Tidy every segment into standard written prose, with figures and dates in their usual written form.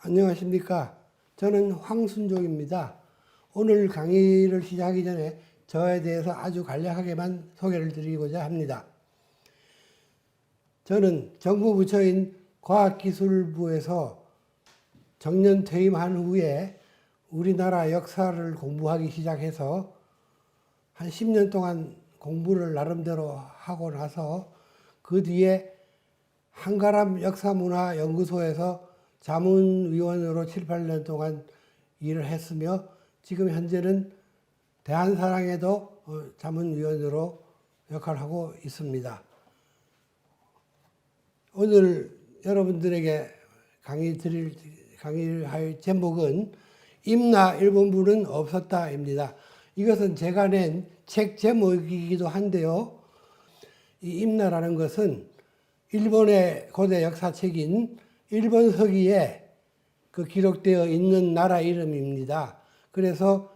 안녕하십니까. 저는 황순종입니다. 오늘 강의를 시작하기 전에 저에 대해서 아주 간략하게만 소개를 드리고자 합니다. 저는 정부 부처인 과학기술부에서 정년 퇴임한 후에 우리나라 역사를 공부하기 시작해서 한 10년 동안 공부를 나름대로 하고 나서 그 뒤에 한가람 역사문화연구소에서 자문위원으로 7, 8년 동안 일을 했으며 지금 현재는 대한사랑에도 자문위원으로 역할을 하고 있습니다. 오늘 여러분들에게 강의를 할 제목은 임나 일본부는 없었다입니다. 이것은 제가 낸 책 제목이기도 한데요. 이 임나라는 것은 일본의 고대 역사책인 일본 서기에 기록되어 있는 나라 이름입니다. 그래서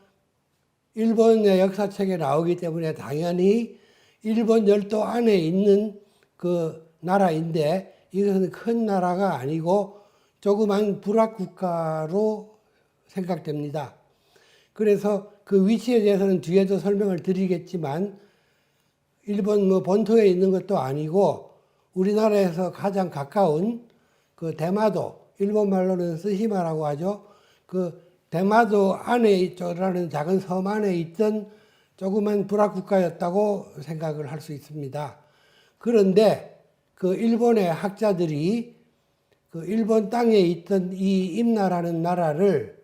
일본의 역사책에 나오기 때문에 당연히 일본 열도 안에 있는 그 나라인데 이것은 큰 나라가 아니고 조그만 불합국가로 생각됩니다. 그래서 그 위치에 대해서는 뒤에도 설명을 드리겠지만 일본 본토에 있는 것도 아니고 우리나라에서 가장 가까운 그 대마도, 일본 말로는 스시마라고 하죠. 그 대마도 안에 있라는 작은 섬 안에 있던 조그만 불합국가였다고 생각을 할 수 있습니다. 그런데 그 일본의 학자들이 그 일본 땅에 있던 이 임나라는 나라를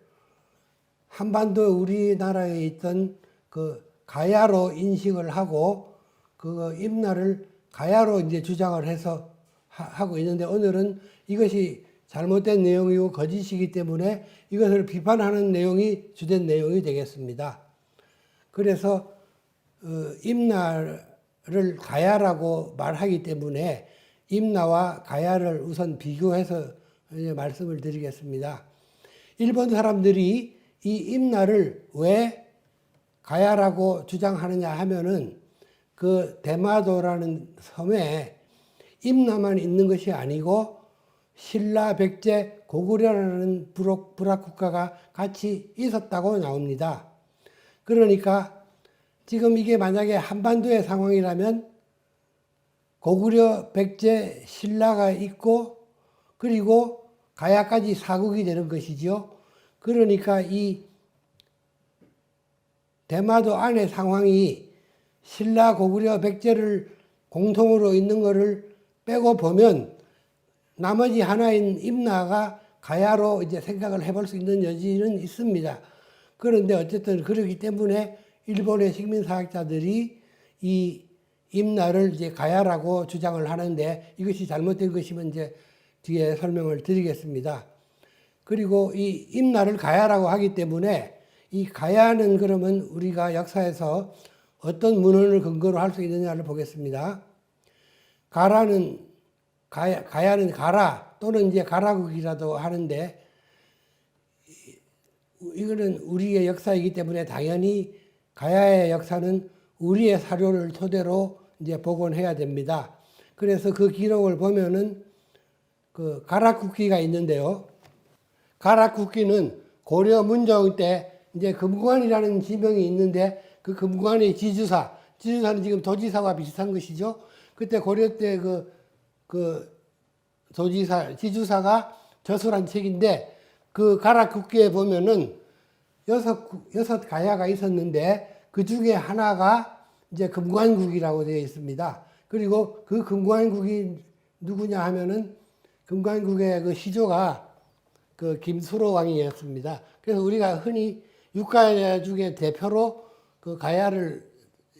한반도 우리나라에 있던 그 가야로 인식을 하고 그 임나를 가야로 이제 주장을 해서 하고 있는데 오늘은 이것이 잘못된 내용이고 거짓이기 때문에 이것을 비판하는 내용이 주된 내용이 되겠습니다. 그래서 임나를 가야라고 말하기 때문에 임나와 가야를 우선 비교해서 말씀을 드리겠습니다. 일본 사람들이 이 임나를 왜 가야라고 주장하느냐 하면은 그 대마도라는 섬에 임나만 있는 것이 아니고 신라, 백제, 고구려라는 불합국가가 같이 있었다고 나옵니다. 그러니까 지금 이게 만약에 한반도의 상황이라면 고구려, 백제, 신라가 있고 그리고 가야까지 사국이 되는 것이죠. 그러니까 이 대마도 안의 상황이 신라, 고구려, 백제를 공통으로 있는 것을 빼고 보면 나머지 하나인 임나가 가야로 이제 생각을 해볼 수 있는 여지는 있습니다. 그런데 어쨌든 그렇기 때문에 일본의 식민사학자들이 이 임나를 이제 가야라고 주장을 하는데 이것이 잘못된 것이면 이제 뒤에 설명을 드리겠습니다. 그리고 이 임나를 가야라고 하기 때문에 이 가야는 그러면 우리가 역사에서 어떤 문헌을 근거로 할 수 있느냐를 보겠습니다. 가야는 가라 또는 이제 가라국이라도 하는데 이거는 우리의 역사이기 때문에 당연히 가야의 역사는 우리의 사료를 토대로 이제 복원해야 됩니다. 그래서 그 기록을 보면은 그 가라국기가 있는데요. 가라국기는 고려 문종 때 이제 금관이라는 지명이 있는데 그 금관의 지주사는 지금 도지사와 비슷한 것이죠. 그때 고려 때 그 지주사가 저술한 책인데 그 가라국기에 보면은 여섯 가야가 있었는데 그 중에 하나가 이제 금관국이라고 되어 있습니다. 그리고 그 금관국이 누구냐 하면은 금관국의 그 시조가 그 김수로 왕이었습니다. 그래서 우리가 흔히 육가야 중에 대표로 그 가야를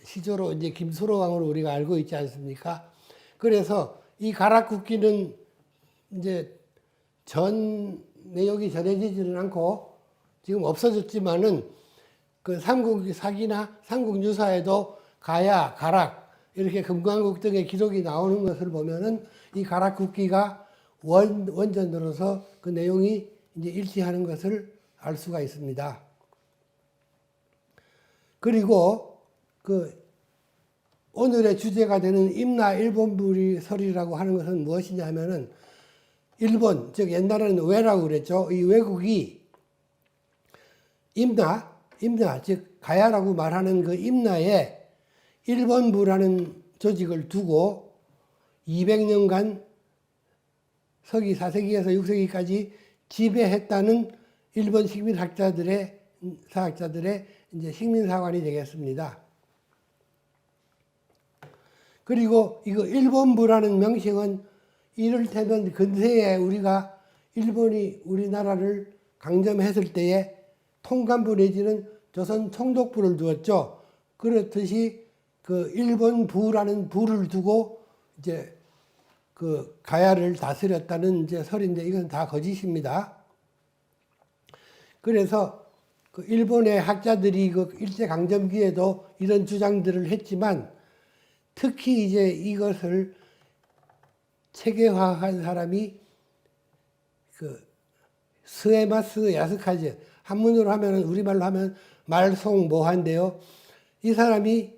시조로 이제 김수로 왕으로 우리가 알고 있지 않습니까? 그래서 이 가락국기는 이제 전 내용이 전해지지는 않고 지금 없어졌지만은 그 삼국사기나 삼국유사에도 가야, 가락 이렇게 금관국 등의 기록이 나오는 것을 보면은 이 가락국기가 원전으로서 그 내용이 이제 일치하는 것을 알 수가 있습니다. 그리고 그 오늘의 주제가 되는 임나 일본부설이라고 하는 것은 무엇이냐 하면은 일본, 즉 옛날에는 외라고 그랬죠. 이 외국이 임나, 즉 가야라고 말하는 그 임나에 일본부라는 조직을 두고 200년간 서기 4세기에서 6세기까지 지배했다는 일본 식민학자들의 이제 식민사관이 되겠습니다. 그리고 이거 일본부라는 명칭은 이를테면 근세에 우리가 일본이 우리나라를 강점했을 때에 통감부 내지는 조선 총독부를 두었죠. 그렇듯이 그 일본부라는 부를 두고 이제 그 가야를 다스렸다는 이제 설인데 이건 다 거짓입니다. 그래서 그 일본의 학자들이 그 일제강점기에도 이런 주장들을 했지만 특히 이제 이것을 체계화한 사람이 그 스에마스 야스카즈, 한문으로 하면 우리말로 하면 말송모한데요. 이 사람이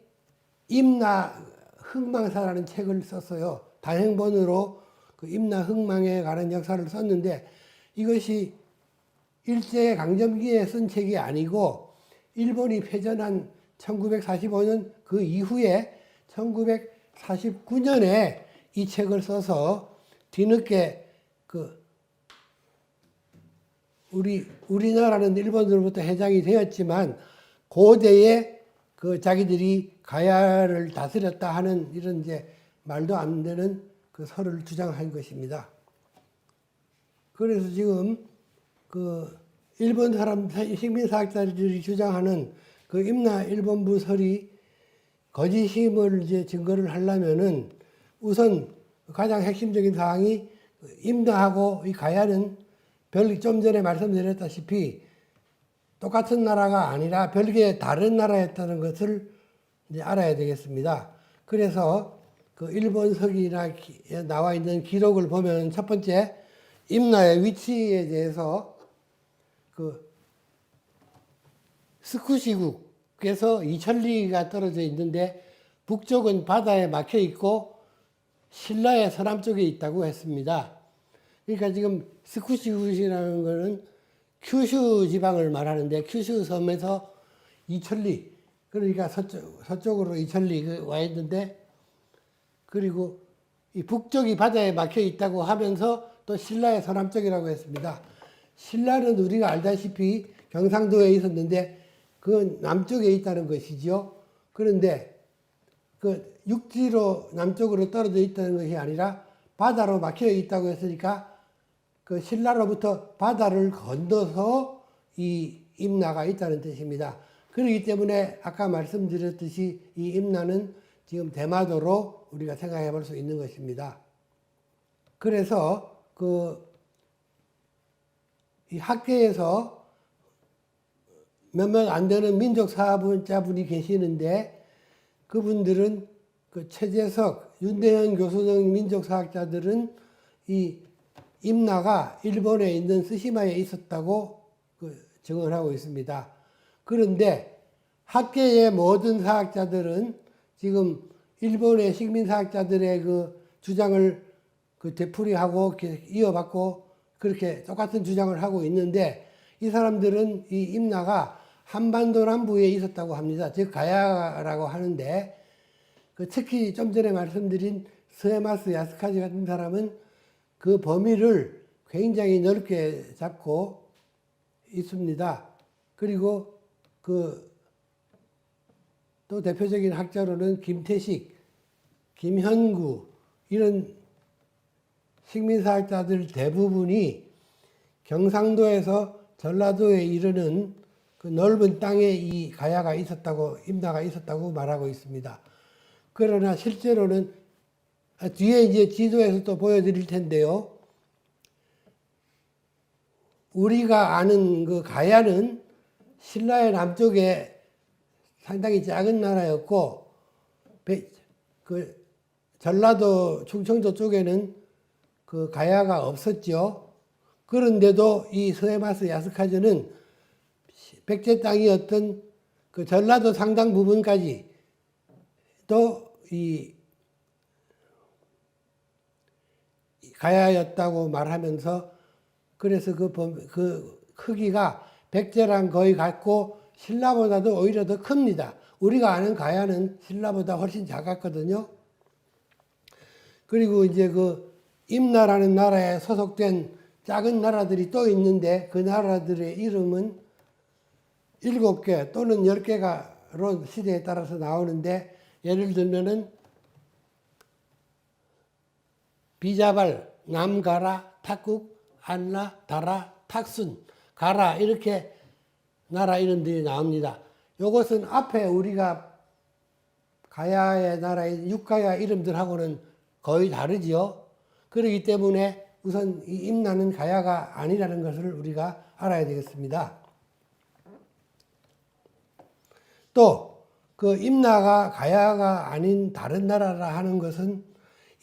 임나 흥망사라는 책을 썼어요. 단행본으로 그 임나 흥망에 관한 역사를 썼는데 이것이 일제 강점기에 쓴 책이 아니고 일본이 패전한 1945년 그 이후에 1949년에 이 책을 써서 뒤늦게 그 우리나라는 일본으로부터 해장이 되었지만 고대에 그 자기들이 가야를 다스렸다 하는 이런 이제 말도 안 되는 그 설을 주장한 것입니다. 그래서 지금 그 일본 사람 식민사학자들이 주장하는 그 임나 일본부 설이 거짓임을 이제 증거를 하려면은 우선 가장 핵심적인 사항이 임나하고 이 가야는 좀 전에 말씀드렸다시피 똑같은 나라가 아니라 별개의 다른 나라였다는 것을 이제 알아야 되겠습니다. 그래서 그 일본 서기나 나와 있는 기록을 보면 첫 번째 임나의 위치에 대해서 그 스쿠시국에서 2,000리가 떨어져 있는데 북쪽은 바다에 막혀 있고 신라의 서남쪽에 있다고 했습니다. 그러니까 지금 스쿠시국이라는 것은 큐슈 지방을 말하는데 큐슈 섬에서 2,000리, 그러니까 서쪽으로 2,000리 와 있는데, 그리고 이 북쪽이 바다에 막혀 있다고 하면서 또 신라의 서남쪽이라고 했습니다. 신라는 우리가 알다시피 경상도에 있었는데 그건 남쪽에 있다는 것이죠. 그런데 그 육지로 남쪽으로 떨어져 있다는 것이 아니라 바다로 막혀 있다고 했으니까 그 신라로부터 바다를 건너서 이 임나가 있다는 뜻입니다. 그렇기 때문에 아까 말씀드렸듯이 이 임나는 지금 대마도로 우리가 생각해 볼 수 있는 것입니다. 그래서 이 학계에서 몇몇 안 되는 민족사학자분이 계시는데 그분들은 그 최재석, 윤대현 교수 등 민족사학자들은 이 임나가 일본에 있는 스시마에 있었다고 증언하고 있습니다. 그런데 학계의 모든 사학자들은 지금 일본의 식민사학자들의 그 주장을 되풀이하고 이어받고 그렇게 똑같은 주장을 하고 있는데 이 사람들은 이 임나가 한반도 남부에 있었다고 합니다. 즉 가야라고 하는데 특히 좀 전에 말씀드린 스에마스 야스카지 같은 사람은 그 범위를 굉장히 넓게 잡고 있습니다. 그리고 또 대표적인 학자로는 김태식, 김현구 이런 식민사학자들 대부분이 경상도에서 전라도에 이르는 그 넓은 땅에 이 가야가 있었다고, 임나가 있었다고 말하고 있습니다. 그러나 실제로는 뒤에 이제 지도에서 또 보여드릴 텐데요. 우리가 아는 그 가야는 신라의 남쪽에 상당히 작은 나라였고, 그 전라도 충청도 쪽에는 그 가야가 없었죠. 그런데도 이 스에마스 야스카즈는 백제 땅이었던 그 전라도 상당 부분까지 또 이 가야였다고 말하면서 그래서 그 크기가 백제랑 거의 같고 신라보다도 오히려 더 큽니다. 우리가 아는 가야는 신라보다 훨씬 작았거든요. 그리고 이제 그 임나라는 나라에 소속된 작은 나라들이 또 있는데 그 나라들의 이름은 7개 또는 10개가로 시대에 따라서 나오는데 예를 들면은 비자발, 남가라, 탁국, 안라, 다라, 탁순, 가라 이렇게 나라 이름들이 나옵니다. 이것은 앞에 우리가 가야의 나라의 육가야 이름들하고는 거의 다르지요. 그렇기 때문에 우선 이 임나는 가야가 아니라는 것을 우리가 알아야 되겠습니다. 또 그 임나가 가야가 아닌 다른 나라라 하는 것은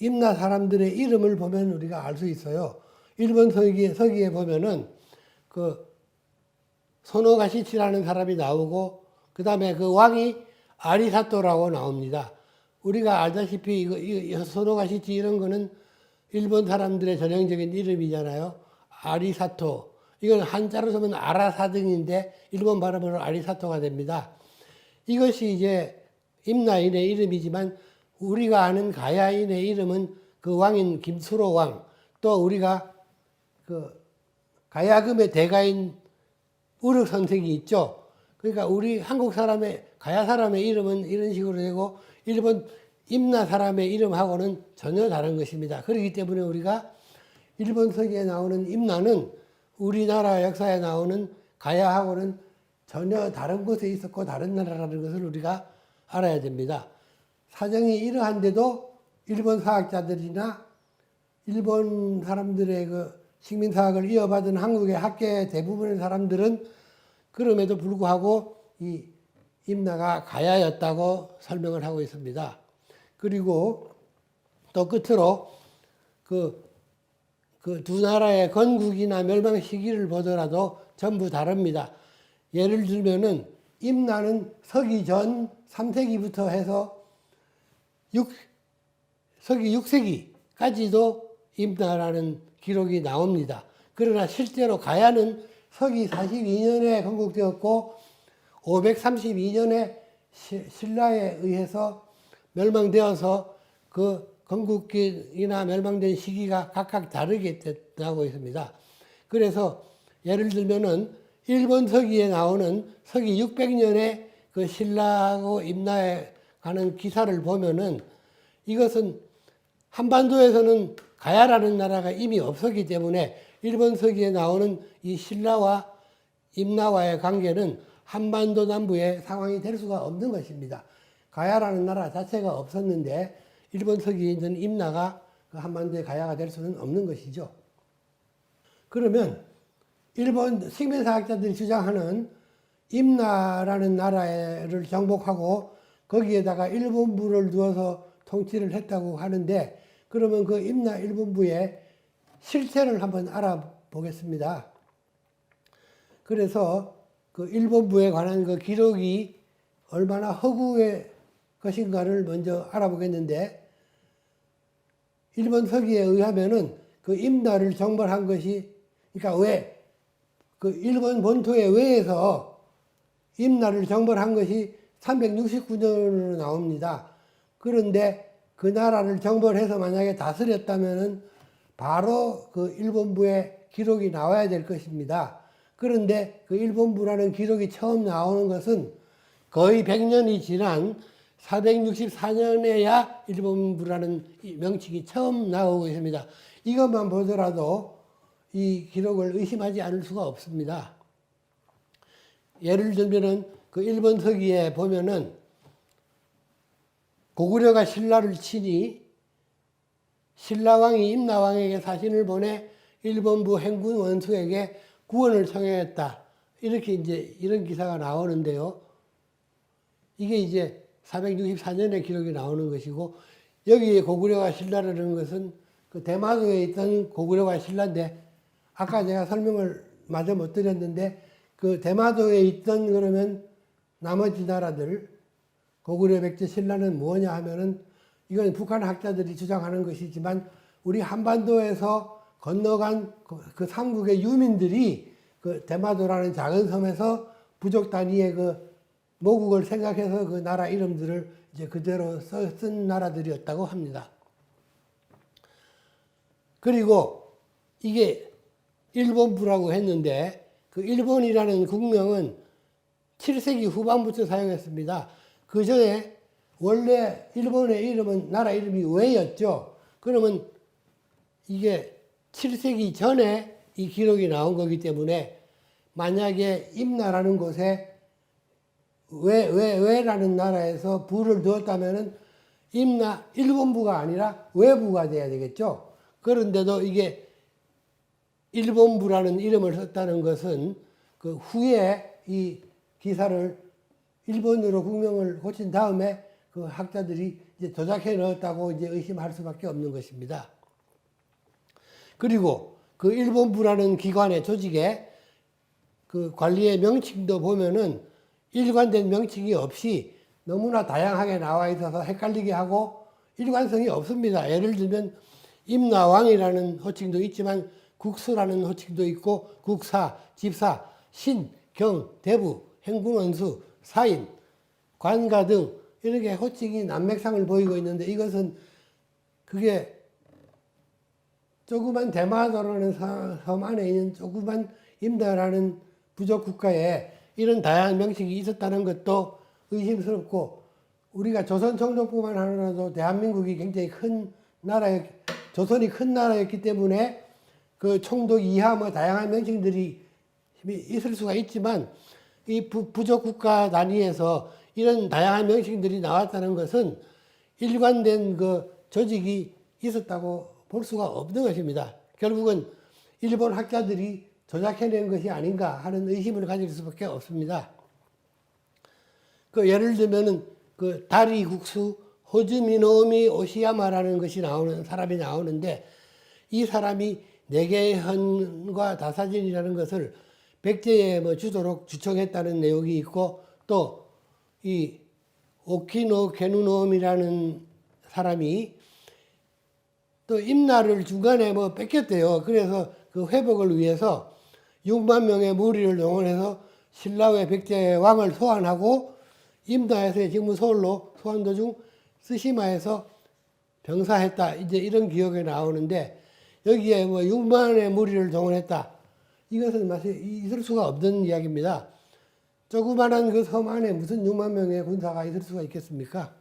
임나 사람들의 이름을 보면 우리가 알 수 있어요. 일본 서기에 보면은 그 소노가시치라는 사람이 나오고 그 다음에 그 왕이 아리사토라고 나옵니다. 우리가 알다시피 이 소노가시치 이런 거는 일본 사람들의 전형적인 이름이잖아요. 아리사토. 이건 한자로 쓰면 아라사등인데 일본 발음으로 아리사토가 됩니다. 이것이 이제 임나인의 이름이지만 우리가 아는 가야인의 이름은 그 왕인 김수로 왕, 또 우리가 그 가야금의 대가인 우르선택이 있죠. 그러니까 우리 한국 사람의 가야 사람의 이름은 이런 식으로 되고 일본 임나 사람의 이름하고는 전혀 다른 것입니다. 그렇기 때문에 우리가 일본 서기에 나오는 임나는 우리나라 역사에 나오는 가야하고는 전혀 다른 곳에 있었고 다른 나라라는 것을 우리가 알아야 됩니다. 사정이 이러한데도 일본 사학자들이나 일본 사람들의 그 식민사학을 이어받은 한국의 학계 대부분의 사람들은 그럼에도 불구하고 이 임나가 가야였다고 설명을 하고 있습니다. 그리고 또 끝으로 그 두 나라의 건국이나 멸망 시기를 보더라도 전부 다릅니다. 예를 들면은 임나는 서기 전 3세기부터 해서 서기 6세기까지도 임나라는 기록이 나옵니다. 그러나 실제로 가야는 서기 42년에 건국되었고 532년에 신라에 의해서 멸망되어서 그 건국기나 멸망된 시기가 각각 다르게 됐다고 했습니다. 그래서 예를 들면은 일본 서기에 나오는 서기 600년에 그 신라하고 임나에 가는 기사를 보면은 이것은 한반도에서는 가야라는 나라가 이미 없었기 때문에 일본 서기에 나오는 이 신라와 임나와의 관계는 한반도 남부의 상황이 될 수가 없는 것입니다. 가야라는 나라 자체가 없었는데 일본 서기에 있는 임나가 그 한반도의 가야가 될 수는 없는 것이죠. 그러면 일본 식민사학자들이 주장하는 임나라는 나라를 정복하고 거기에다가 일본부를 두어서 통치를 했다고 하는데 그러면 그 임나 일본부의 실체를 한번 알아보겠습니다. 그래서 그 일본부에 관한 그 기록이 얼마나 허구의 것인가를 먼저 알아보겠는데 일본 서기에 의하면은 그 임나를 정벌한 것이 그러니까 그 일본 본토의 외에서 임나를 정벌한 것이 369년으로 나옵니다. 그런데 그 나라를 정벌해서 만약에 다스렸다면은 바로 그 일본부의 기록이 나와야 될 것입니다. 그런데 그 일본부라는 기록이 처음 나오는 것은 거의 100년이 지난 464년에야 일본부라는 명칭이 처음 나오고 있습니다. 이것만 보더라도 이 기록을 의심하지 않을 수가 없습니다. 예를 들면은 그 일본 서기에 보면은 고구려가 신라를 치니 신라왕이 임나왕에게 사신을 보내 일본부 행군 원수에게 구원을 청했다. 이렇게 이제 이런 기사가 나오는데요. 이게 이제 464년의 기록이 나오는 것이고 여기에 고구려가 신라라는 것은 그 대마도에 있던 고구려가 신라인데 아까 제가 설명을 마저 못 드렸는데 그 대마도에 있던 그러면 나머지 나라들 고구려 백제 신라는 뭐냐 하면은 이건 북한 학자들이 주장하는 것이지만 우리 한반도에서 건너간 그 삼국의 유민들이 그 대마도라는 작은 섬에서 부족 단위의 그 모국을 생각해서 그 나라 이름들을 이제 그대로 쓴 나라들이었다고 합니다. 그리고 이게 일본부라고 했는데 그 일본이라는 국명은 7세기 후반부터 사용했습니다. 그 전에 원래 일본의 이름은 나라 이름이 왜였죠. 그러면 이게 7세기 전에 이 기록이 나온 거기 때문에 만약에 임나라는 곳에 왜라는 나라에서 부를 두었다면은 임나 일본부가 아니라 왜부가 돼야 되겠죠. 그런데도 이게 일본부라는 이름을 썼다는 것은 그 후에 이 기사를 일본으로 국명을 고친 다음에 그 학자들이 이제 조작해 넣었다고 이제 의심할 수밖에 없는 것입니다. 그리고 그 일본부라는 기관의 조직에 그 관리의 명칭도 보면은 일관된 명칭이 없이 너무나 다양하게 나와 있어서 헷갈리게 하고 일관성이 없습니다. 예를 들면 임나왕이라는 호칭도 있지만 국수라는 호칭도 있고 국사, 집사, 신, 경, 대부, 행궁원수, 사인, 관가 등 이렇게 호칭이 난맥상을 보이고 있는데 이것은 그게 조그만 대마도라는 섬 안에 있는 조그만 임나라는 부족 국가에 이런 다양한 명칭이 있었다는 것도 의심스럽고 우리가 조선 총독부만 하더라도 대한민국이 굉장히 큰 조선이 큰 나라였기 때문에 그 총독 이하 뭐 다양한 명칭들이 있을 수가 있지만 이 부족 국가 단위에서 이런 다양한 명칭들이 나왔다는 것은 일관된 그 조직이 있었다고 볼 수가 없는 것입니다. 결국은 일본 학자들이 조작해낸 것이 아닌가 하는 의심을 가질 수밖에 없습니다. 그 예를 들면은 그 다리국수 호즈미노미 오시야마라는 것이 사람이 나오는데 이 사람이 내계현과 다사진이라는 것을 백제에 뭐 주도록 주청했다는 내용이 있고 또 이 오키노 게누노미라는 사람이 또 임나를 중간에 뭐 뺏겼대요. 그래서 그 회복을 위해서 6만 명의 무리를 동원해서 신라의 백제의 왕을 소환하고 임나에서 지금 서울로 소환 도중 쓰시마에서 병사했다. 이제 이런 기억이 나오는데 여기에 뭐 6만의 무리를 동원했다. 이것은 사실 있을 수가 없는 이야기입니다. 조그마한 그 섬 안에 무슨 6만 명의 군사가 있을 수가 있겠습니까?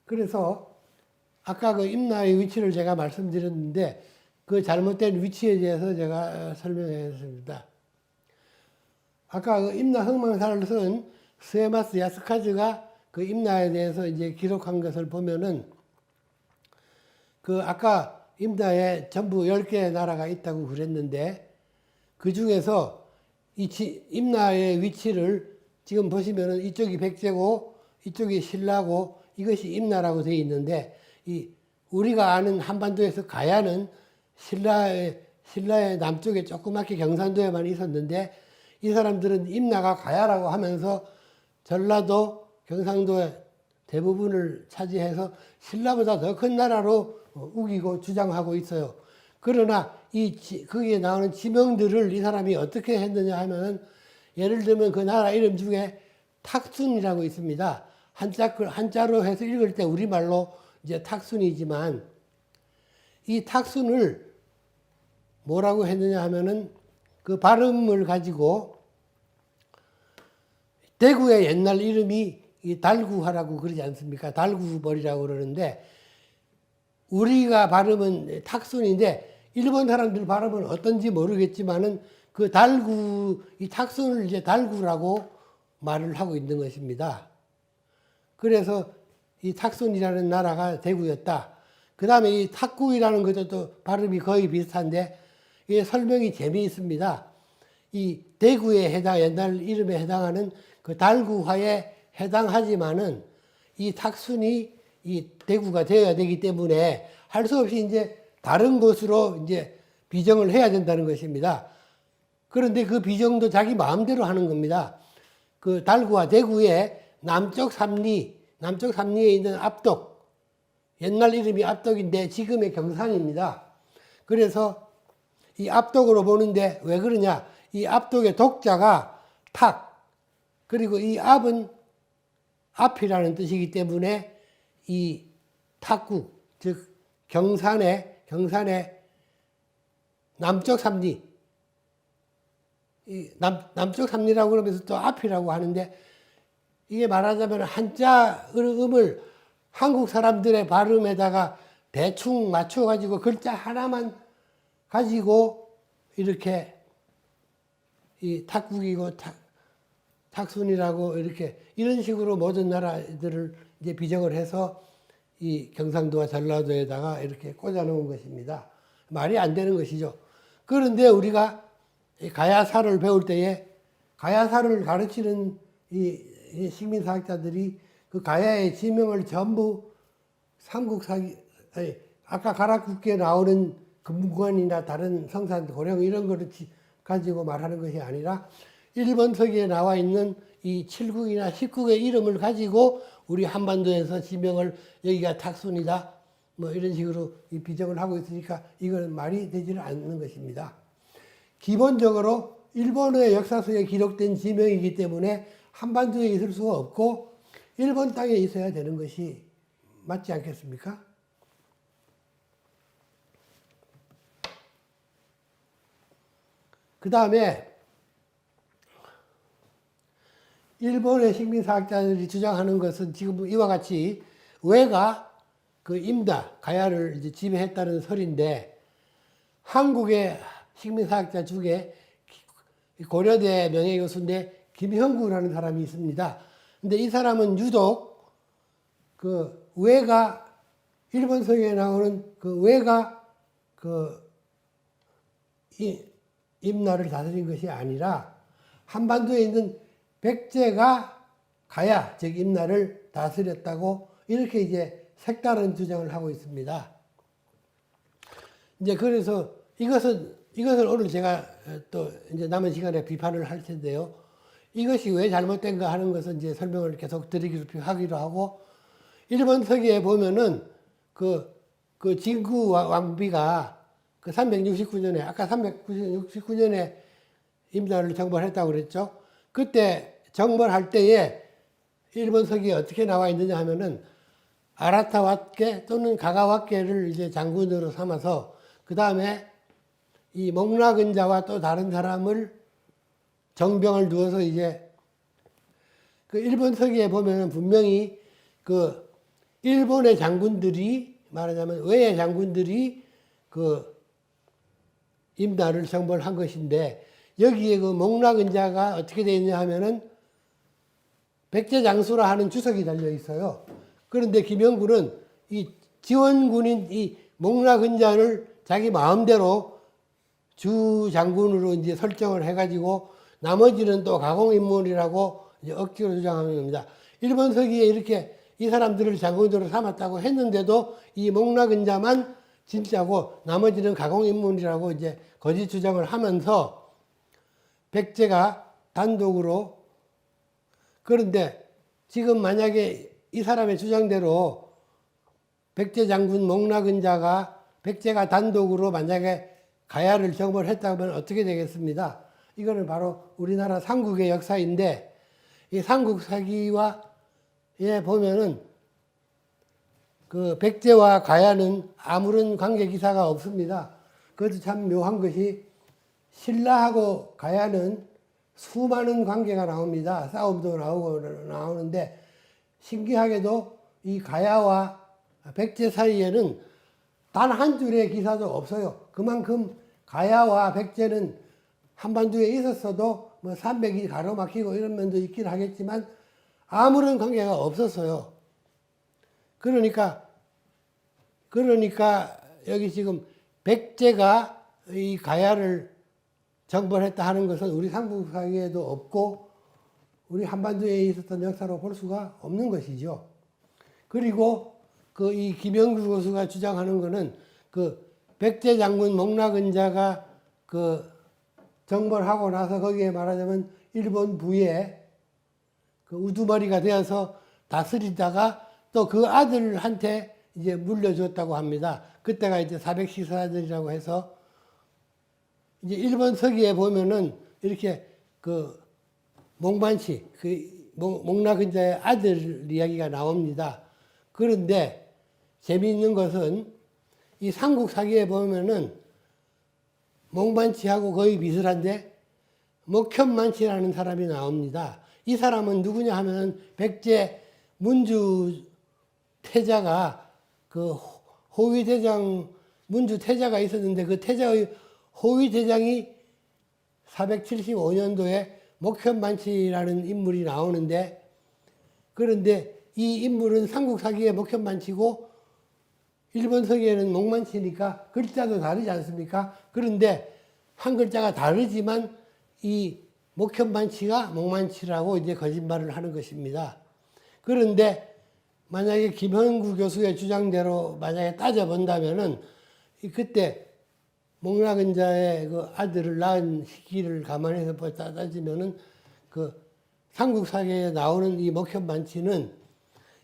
그래서 아까 그 임나의 위치를 제가 말씀드렸는데 그 잘못된 위치에 대해서 제가 설명했습니다. 아까 그 임나 흥망사를 쓴 스에마스 야스카즈가 그 임나에 대해서 이제 기록한 것을 보면은 그 아까 임나에 전부 10개의 나라가 있다고 그랬는데 그 중에서 임나의 위치를 지금 보시면은 이쪽이 백제고 이쪽이 신라고 이것이 임나라고 되어 있는데 우리가 아는 한반도에서 가야는 신라의 남쪽에 조그맣게 경산도에만 있었는데 이 사람들은 임나가 가야라고 하면서 전라도 경상도의 대부분을 차지해서 신라보다 더 큰 나라로 우기고 주장하고 있어요. 그러나 거기에 나오는 지명들을 이 사람이 어떻게 했느냐 하면은 예를 들면 그 나라 이름 중에 탁순이라고 있습니다. 한자로 해서 읽을 때 우리말로 이제 탁순이지만 이 탁순을 뭐라고 했느냐 하면은 그 발음을 가지고 대구의 옛날 이름이 이 달구하라고 그러지 않습니까? 달구벌이라고 그러는데 우리가 발음은 탁순인데 일본 사람들 발음은 어떤지 모르겠지만은 그 이 탁순을 이제 달구라고 말을 하고 있는 것입니다. 그래서 이 탁순이라는 나라가 대구였다. 그 다음에 이 탁구이라는 것도 또 발음이 거의 비슷한데 이게 설명이 재미있습니다. 이 대구에 옛날 이름에 해당하는 그 달구화에 해당하지만은 이 탁순이 이 대구가 되어야 되기 때문에 할 수 없이 이제 다른 것으로 이제 비정을 해야 된다는 것입니다. 그런데 그 비정도 자기 마음대로 하는 겁니다. 그 달구와 대구에 남쪽 삼리에 있는 압독, 옛날 이름이 압독인데 지금의 경산입니다. 그래서 이 압독으로 보는데 왜 그러냐? 이 압독의 독자가 탁, 그리고 이 압은 앞이라는 뜻이기 때문에 이 탁국, 즉 경산의 남쪽 삼리, 남쪽 삼리라고 그러면서 또 앞이라고 하는데, 이게 말하자면 한자 음을 한국 사람들의 발음에다가 대충 맞춰가지고 글자 하나만 가지고 이렇게 이 탁국이고 탁순이라고 이렇게 이런 식으로 모든 나라들을 이제 비정을 해서 이 경상도와 전라도에다가 이렇게 꽂아 놓은 것입니다. 말이 안 되는 것이죠. 그런데 우리가 가야사를 배울 때에 가야사를 가르치는 이 식민사학자들이 그 가야의 지명을 전부 아까 가락국기에 나오는 금관이나 다른 성산, 고령 이런 거를 가지고 말하는 것이 아니라 일본 서기에 나와 있는 이 7국이나 10국의 이름을 가지고 우리 한반도에서 지명을 여기가 탁순이다 뭐 이런 식으로 이 비정을 하고 있으니까 이건 말이 되지는 않는 것입니다. 기본적으로 일본의 역사서에 기록된 지명이기 때문에 한반도에 있을 수가 없고 일본 땅에 있어야 되는 것이 맞지 않겠습니까? 그 다음에 일본의 식민사학자들이 주장하는 것은 지금 이와 같이 왜가 그 임다, 가야를 이제 지배했다는 설인데, 한국의 식민사학자 중에 고려대 명예교수인데 김형구라는 사람이 있습니다. 근데 이 사람은 유독 그 왜가 일본 서기에 나오는 그 왜가 그 임나를 다스린 것이 아니라 한반도에 있는 백제가 가야, 즉 임나를 다스렸다고 이렇게 이제 색다른 주장을 하고 있습니다. 이제 그래서 이것을 오늘 제가 또 이제 남은 시간에 비판을 할 텐데요. 이것이 왜 잘못된가 하는 것은 이제 설명을 계속 하기로 하고, 일본 서기에 보면은 그 진구 왕비가 그 369년에, 아까 369년에 임나를 정벌했다고 그랬죠. 그때 정벌할 때에 일본 서기에 어떻게 나와 있느냐 하면은 아라타와께 또는 가가와께를 이제 장군으로 삼아서 그 다음에 이 목라근자와 또 다른 사람을 정병을 두어서 이제 그 일본 서기에 보면은 분명히 그 일본의 장군들이 말하자면 외의 장군들이 그 임나를 정벌한 것인데, 여기에 그 목라근자가 어떻게 되어 있냐 하면은 백제장수라 하는 주석이 달려 있어요. 그런데 김영구는 이 지원군인 이 목라근자를 자기 마음대로 주 장군으로 이제 설정을 해가지고 나머지는 또 가공인물이라고 이제 억지로 주장하는 겁니다. 일본 서기에 이렇게 이 사람들을 장군으로 삼았다고 했는데도 이 목라근자만 진짜고 나머지는 가공인물이라고 이제 거짓 주장을 하면서 백제가 단독으로, 그런데 지금 만약에 이 사람의 주장대로 백제 장군 목라근자가 백제가 단독으로 만약에 가야를 정벌했다면 어떻게 되겠습니다? 이거는 바로 우리나라 삼국의 역사인데, 이 삼국사기와에 보면은 그 백제와 가야는 아무런 관계 기사가 없습니다. 그것도 참 묘한 것이 신라하고 가야는 수많은 관계가 나옵니다. 싸움도 나오는데 신기하게도 이 가야와 백제 사이에는 단 한 줄의 기사도 없어요. 그만큼 가야와 백제는 한반도에 있었어도 뭐 산맥이 가로막히고 이런 면도 있긴 하겠지만 아무런 관계가 없었어요. 그러니까 여기 지금 백제가 이 가야를 정벌했다 하는 것은 우리 삼국사기에도 없고 우리 한반도에 있었던 역사로 볼 수가 없는 것이죠. 그리고 그 이 김영구 교수가 주장하는 것은 그 백제 장군 목라근자가 그 정벌하고 나서 거기에 말하자면 일본 부에 그 우두머리가 되어서 다스리다가 또 그 아들한테 이제 물려줬다고 합니다. 그때가 이제 414아들이라고 해서 이제 일본 서기에 보면은 이렇게 그 몽반치, 그 목나근자의 아들 이야기가 나옵니다. 그런데 재미있는 것은 이 삼국사기에 보면은 몽반치하고 거의 비슷한데 목현만치라는 사람이 나옵니다. 이 사람은 누구냐 하면 백제 문주 태자가 그 호위대장 문주 태자가 있었는데 그 태자의 호위대장이 475년도에 목현만치라는 인물이 나오는데 그런데 이 인물은 삼국사기의 목현만치고 일본 서기에는 목만치니까 글자도 다르지 않습니까? 그런데 한 글자가 다르지만 이 목현만치가 목만치라고 이제 거짓말을 하는 것입니다. 그런데 만약에 김현구 교수의 주장대로 만약에 따져본다면은 그때 목나근자의 그 아들을 낳은 시기를 감안해서 따지면은 그 삼국사기에 나오는 이 목현만치는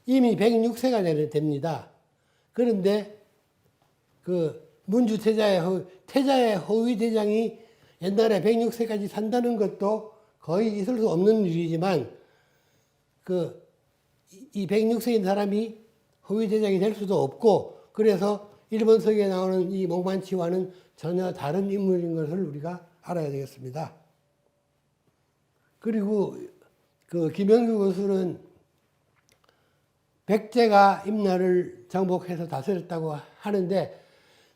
이미 106세가 됩니다. 그런데 그 문주 태자의 호위대장이 옛날에 106세까지 산다는 것도 거의 있을 수 없는 일이지만 이 106세인 사람이 호위대장이 될 수도 없고 그래서 일본 서기에 나오는 이 목만치와는 전혀 다른 인물인 것을 우리가 알아야 되겠습니다. 그리고 그 김영규 교수는 백제가 임나를 정복해서 다스렸다고 하는데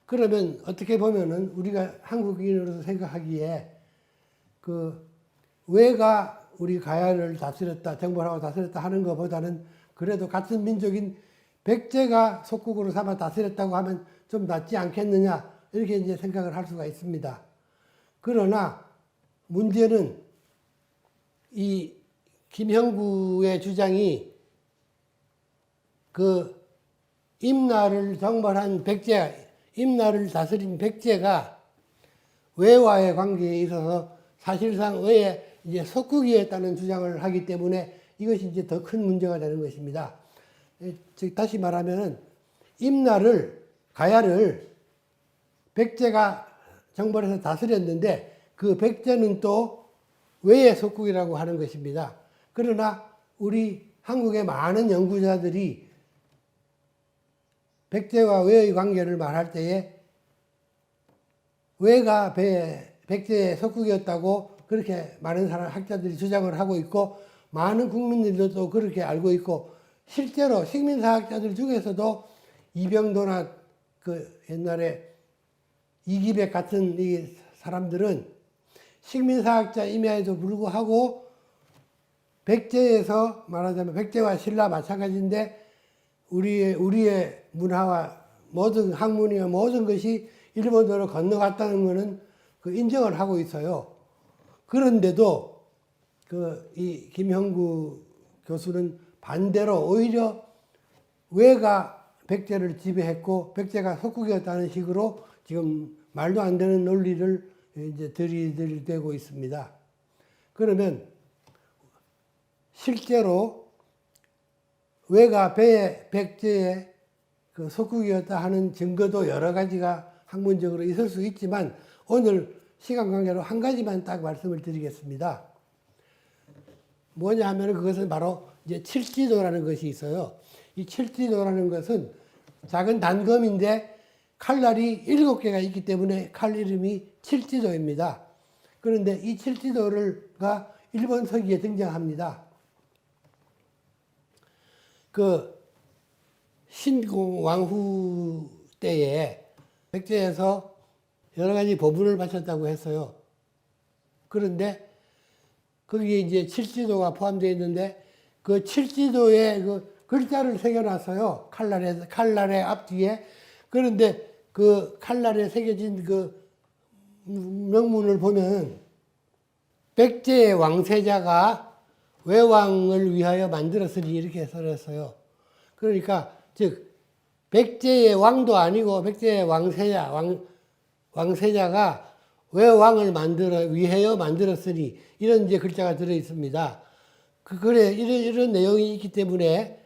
그러면 어떻게 보면은 우리가 한국인으로서 생각하기에 그 왜가 우리 가야를 다스렸다, 정복하고 다스렸다 하는 것보다는 그래도 같은 민족인 백제가 속국으로 삼아 다스렸다고 하면 좀 낫지 않겠느냐 이렇게 이제 생각을 할 수가 있습니다. 그러나 문제는 이 김형구의 주장이 그 임나를 정벌한 임나를 다스린 백제가 외와의 관계에 있어서 사실상 외에 이제 속국이었다는 주장을 하기 때문에 이것이 이제 더 큰 문제가 되는 것입니다. 즉 다시 말하면은 가야를 백제가 정벌해서 다스렸는데 그 백제는 또 외의 속국이라고 하는 것입니다. 그러나 우리 한국의 많은 연구자들이 백제와 외의 관계를 말할 때에 외가 백제의 속국이었다고 그렇게 많은 학자들이 주장을 하고 있고 많은 국민들도 그렇게 알고 있고 실제로 식민사학자들 중에서도 이병도나 그 옛날에 이기백 같은 이 사람들은 식민사학자임에도 불구하고 백제에서 말하자면 백제와 신라 마찬가지인데 우리의 문화와 모든 학문이나 모든 것이 일본으로 건너갔다는 것은 그 인정을 하고 있어요. 그런데도 이 김형구 교수는 반대로 오히려 외가 백제를 지배했고 백제가 속국이었다는 식으로 지금 말도 안 되는 논리를 이제 들이대고 있습니다. 그러면 실제로 외가 백제의 그 속국이었다 하는 증거도 여러 가지가 학문적으로 있을 수 있지만 오늘 시간 관계로 한 가지만 딱 말씀을 드리겠습니다. 뭐냐 하면 그것은 바로 이제 칠지도라는 것이 있어요. 이 칠지도라는 것은 작은 단검인데 칼날이 7개가 있기 때문에 칼 이름이 칠지도입니다. 그런데 이 칠지도가 일본 서기에 등장합니다. 그 신공 왕후 때에 백제에서 여러 가지 법문을 바쳤다고 했어요. 그런데 거기에 이제 칠지도가 포함되어 있는데 그 칠지도에 그 글자를 새겨놨어요. 칼날의 앞뒤에. 그런데 그 칼날에 새겨진 그 명문을 보면 백제의 왕세자가 외왕을 위하여 만들었으니 이렇게 써놨어요. 그러니까 즉 백제의 왕도 아니고 백제의 왕세자가 외왕을 위하여 만들었으니 이런 이제 글자가 들어 있습니다. 그래, 이런 내용이 있기 때문에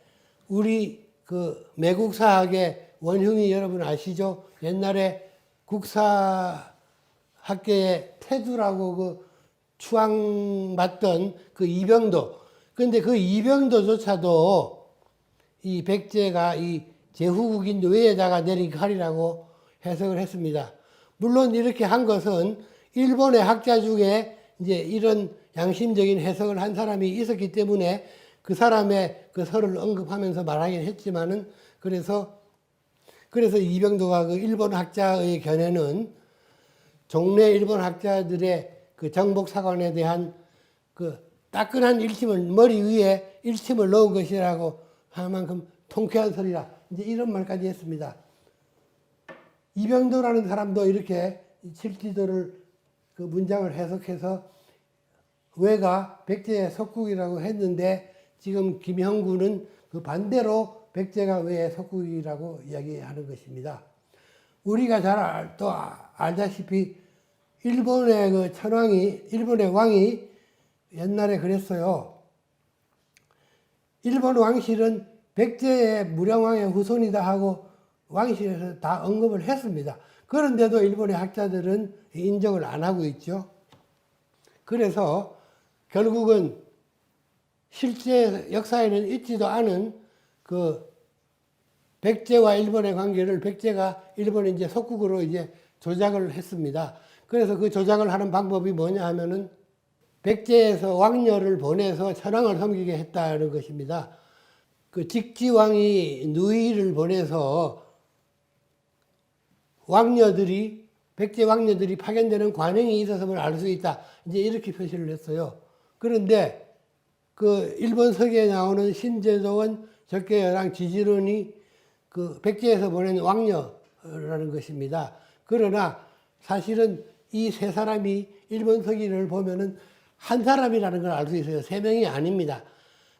우리 그 매국사학의 원흉이 여러분 아시죠? 옛날에 국사학계의 태두라고 그 추앙받던 그 이병도. 근데 그 이병도조차도 이 백제가 이 제후국인 뇌에다가 내린 칼이라고 해석을 했습니다. 물론 이렇게 한 것은 일본의 학자 중에 이제 이런 양심적인 해석을 한 사람이 있었기 때문에 그 사람의 그 설을 언급하면서 말하긴 했지만은 그래서 이병도가 그 일본 학자의 견해는 종래 일본 학자들의 그 정복사관에 대한 그 따끈한 일침을 머리 위에 일침을 넣은 것이라고 할 만큼 통쾌한 설이라 이제 이런 말까지 했습니다. 이병도라는 사람도 이렇게 칠지도를 그 문장을 해석해서 왜가 백제의 석국이라고 했는데 지금 김형구는 그 반대로 백제가 왜의 석국이라고 이야기하는 것입니다. 우리가 잘 또 알다시피 일본의 그 일본의 왕이 옛날에 그랬어요. 일본 왕실은 백제의 무령왕의 후손이다 하고 왕실에서 다 언급을 했습니다. 그런데도 일본의 학자들은 인정을 안 하고 있죠. 그래서 결국은 실제 역사에는 있지도 않은 그 백제와 일본의 관계를 백제가 일본의 이제 속국으로 이제 조작을 했습니다. 그래서 그 조작을 하는 방법이 뭐냐 하면은 백제에서 왕녀를 보내서 천황을 섬기게 했다는 것입니다. 그 직지왕이 누이를 보내서 백제 왕녀들이 파견되는 관행이 있었음을 알 수 있다. 이제 이렇게 표시를 했어요. 그런데 그 일본 서기에 나오는 신제도원 적개여랑 지지론이 그 백제에서 보낸 왕녀라는 것입니다. 그러나 사실은 이 세 사람이 일본 서기를 보면은 한 사람이라는 걸 알 수 있어요. 세 명이 아닙니다.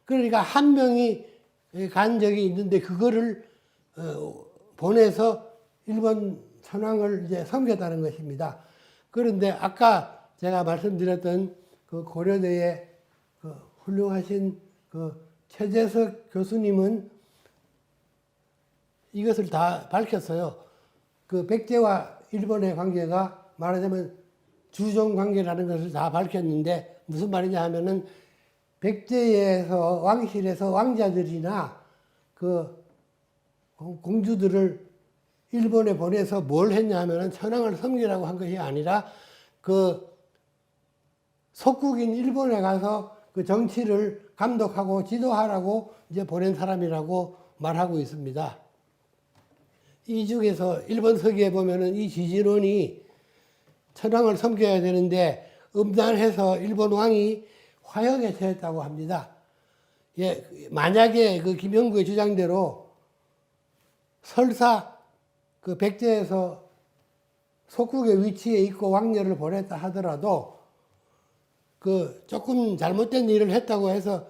그러니까 한 명이 간 적이 있는데 그거를 보내서 일본 천황을 이제 섬겼다는 것입니다. 그런데 아까 제가 말씀드렸던 그 고려대의 그 훌륭하신 그 최재석 교수님은 이것을 다 밝혔어요. 그 백제와 일본의 관계가 말하자면 주종 관계라는 것을 다 밝혔는데 무슨 말이냐 하면은 백제에서 왕실에서 왕자들이나 그 공주들을 일본에 보내서 뭘 했냐 하면은 천황을 섬기라고 한 것이 아니라 그 속국인 일본에 가서 그 정치를 감독하고 지도하라고 이제 보낸 사람이라고 말하고 있습니다. 이 중에서 일본 서기에 보면은 이 지지론이 천황을 섬겨야 되는데 음란해서 일본 왕이 화형에 처했다고 합니다. 예, 만약에 그 김형구의 주장대로 설사 그 백제에서 속국의 위치에 있고 왕녀를 보냈다 하더라도 그 조금 잘못된 일을 했다고 해서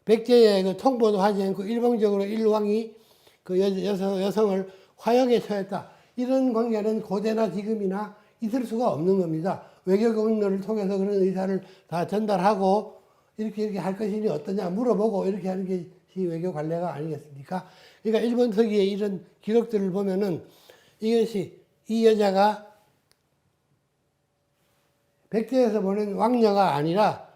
백제에 그 통보도 하지 않고 일방적으로 일왕이 그 여성을 화형에 처했다. 이런 관계는 고대나 지금이나 있을 수가 없는 겁니다. 외교공로를 통해서 그런 의사를 다 전달하고 이렇게 할 것이니 어떠냐 물어보고 이렇게 하는 것이 외교 관례가 아니겠습니까? 그러니까 일본 서기의 이런 기록들을 보면은 이것이 이 여자가 백제에서 보낸 왕녀가 아니라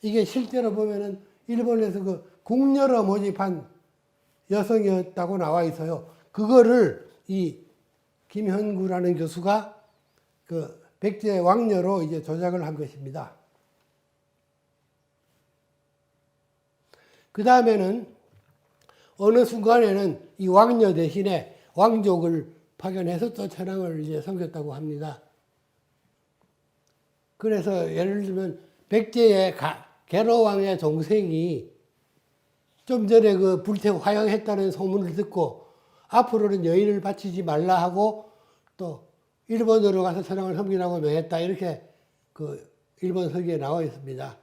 이게 실제로 보면은 일본에서 그 궁녀로 모집한 여성이었다고 나와 있어요. 그거를 이 김현구라는 교수가 그 백제 왕녀로 이제 조작을 한 것입니다. 그 다음에는 어느 순간에는 이 왕녀 대신에 왕족을 파견해서 또 천황을 이제 섬겼다고 합니다. 그래서 예를 들면 백제의 계로왕의 동생이 좀 전에 그 불태워 화형했다는 소문을 듣고 앞으로는 여인을 바치지 말라 하고 또 일본으로 가서 천황을 섬기라고 명했다. 이렇게 그 일본 서기에 나와 있습니다.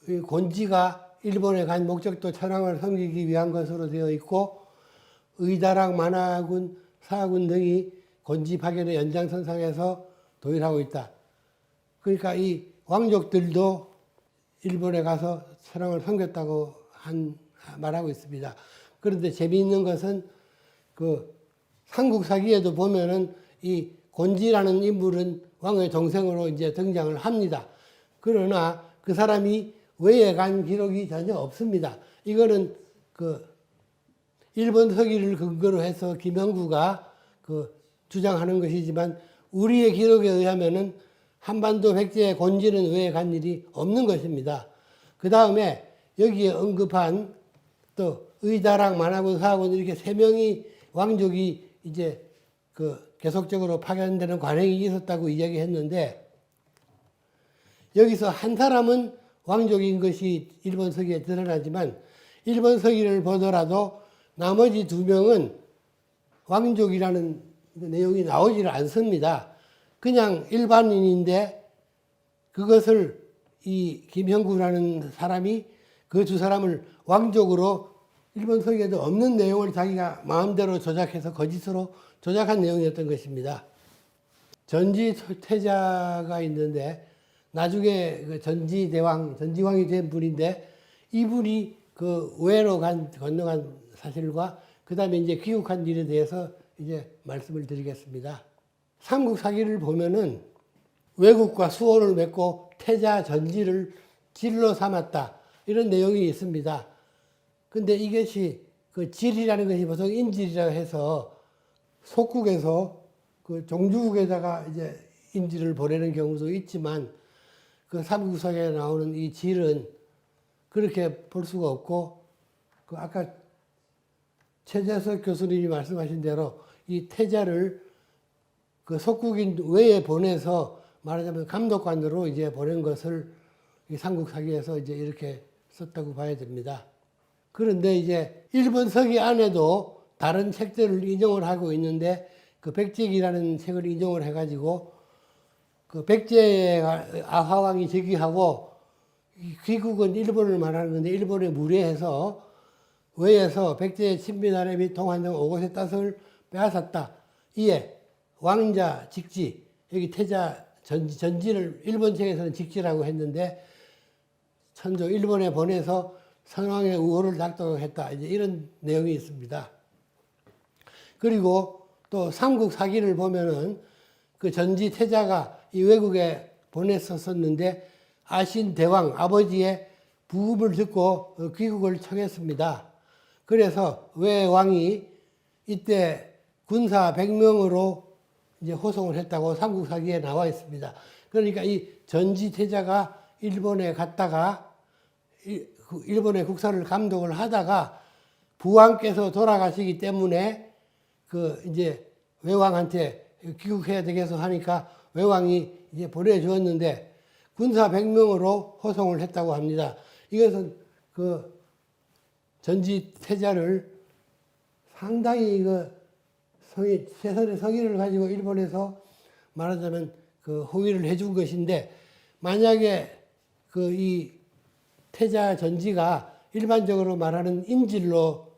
이 곤지가 일본에 간 목적도 천황을 섬기기 위한 것으로 되어 있고 의다락, 만화군, 사군 등이 곤지 파견의 연장선상에서 도일하고 있다. 그러니까 이 왕족들도 일본에 가서 선왕을 섬겼다고 말하고 있습니다. 그런데 재미있는 것은 그 삼국사기에도 보면은 이 곤지라는 인물은 왕의 동생으로 이제 등장을 합니다. 그러나 그 사람이 외에 간 기록이 전혀 없습니다. 이거는 그 일본 서기를 근거로 해서 김형구가 그 주장하는 것이지만 우리의 기록에 의하면은 한반도 백제의 곤지는 외에 간 일이 없는 것입니다. 그 다음에 여기에 언급한 또 의다랑 만화군 사하군 이렇게 세 명이 왕족이 이제 그 계속적으로 파견되는 관행이 있었다고 이야기했는데 여기서 한 사람은 왕족인 것이 일본 서기에 드러나지만 일본 서기를 보더라도 나머지 두 명은 왕족이라는 내용이 나오지를 않습니다. 그냥 일반인인데 그것을 이 김형구라는 사람이 그 두 사람을 왕족으로 일본 서기에도 없는 내용을 자기가 마음대로 조작해서 거짓으로 조작한 내용이었던 것입니다. 전지태자가 있는데 나중에 그 전지왕이 된 분인데 이분이 그 외로 건너간 사실과 그 다음에 이제 귀국한 일에 대해서 이제 말씀을 드리겠습니다. 삼국사기를 보면은 외국과 수원을 맺고 태자 전지를 질로 삼았다. 이런 내용이 있습니다. 근데 이것이 그 질이라는 것이 보통 인질이라고 해서 속국에서 그 종주국에다가 이제 인질을 보내는 경우도 있지만 그 삼국사기에 나오는 이 질은 그렇게 볼 수가 없고 그 아까 최재석 교수님이 말씀하신 대로 이 태자를 그 속국인 외에 보내서 말하자면 감독관으로 이제 보낸 것을 이 삼국사기에서 이제 이렇게 썼다고 봐야 됩니다. 그런데 이제 일본 서기 안에도 다른 책들을 인용을 하고 있는데 그 백제기라는 책을 인용을 해가지고 그 백제의 아화왕이 즉위하고 귀국은 일본을 말하는 건데 일본에 무례해서 외에서 백제의 친미나라 및 동한 등 5곳의 땅을 빼앗았다. 이에 왕자 직지 여기 태자 전지를 일본 책에서는 직지라고 했는데 천조 일본에 보내서 선왕의 우호를 작동했다. 이제 이런 내용이 있습니다. 그리고 또 삼국사기를 보면은 그 전지 태자가 이 외국에 보냈었는데 아신 대왕 아버지의 부음을 듣고 귀국을 청했습니다. 그래서 외 왕이 이때 군사 100명으로 이제 호송을 했다고 삼국사기에 나와 있습니다. 그러니까 이 전지 태자가 일본에 갔다가 일본의 국사를 감독을 하다가 부왕께서 돌아가시기 때문에 그 이제 외왕한테 귀국해야 되겠어 하니까 외왕이 이제 보내주었는데 군사 100명으로 호송을 했다고 합니다. 이것은 그 전지 태자를 상당히 그 최선의 성의를 가지고 일본에서 말하자면 그 호위를 해준 것인데 만약에 그 이 태자 전지가 일반적으로 말하는 인질로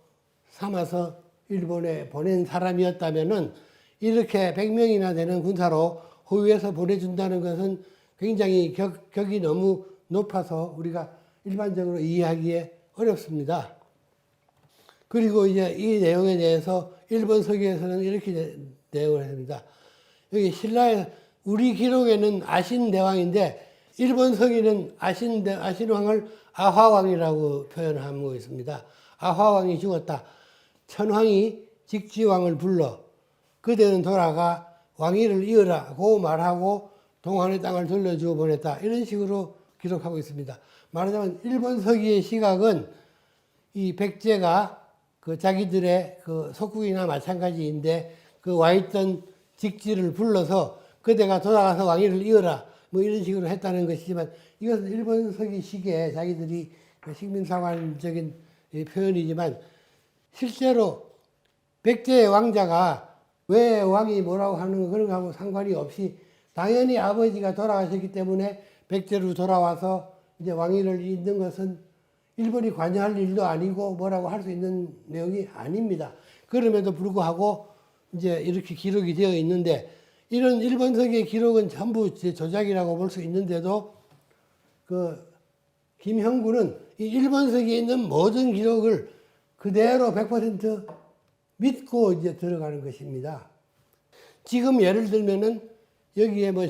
삼아서 일본에 보낸 사람이었다면은 이렇게 100명이나 되는 군사로 호위해서 보내준다는 것은 굉장히 격이 너무 높아서 우리가 일반적으로 이해하기에 어렵습니다. 그리고 이제 이 내용에 대해서 일본 서기에서는 이렇게 내용을 합니다. 여기 신라의 우리 기록에는 아신대왕인데 일본 서기는 아신왕을 아화왕이라고 표현하고 있습니다. 아화왕이 죽었다. 천황이 직지왕을 불러 그대는 돌아가 왕위를 이으라고 말하고 동한의 땅을 돌려주어 보냈다. 이런 식으로 기록하고 있습니다. 말하자면 일본 서기의 시각은 이 백제가 그 자기들의 그 속국이나 마찬가지인데 그 와있던 직지를 불러서 그대가 돌아가서 왕위를 이어라 뭐 이런 식으로 했다는 것이지만 이것은 일본 서기 시기에 자기들이 식민사관적인 표현이지만 실제로 백제의 왕자가 왜 왕이 뭐라고 하는 그런 거하고 상관이 없이 당연히 아버지가 돌아가셨기 때문에 백제로 돌아와서 이제 왕위를 잇는 것은 일본이 관여할 일도 아니고 뭐라고 할 수 있는 내용이 아닙니다. 그럼에도 불구하고 이제 이렇게 기록이 되어 있는데 이런 일본 서기의 기록은 전부 조작이라고 볼 수 있는데도 그 김형구는 이 일본서기에 있는 모든 기록을 그대로 100% 믿고 이제 들어가는 것입니다. 지금 예를 들면은 여기에 뭐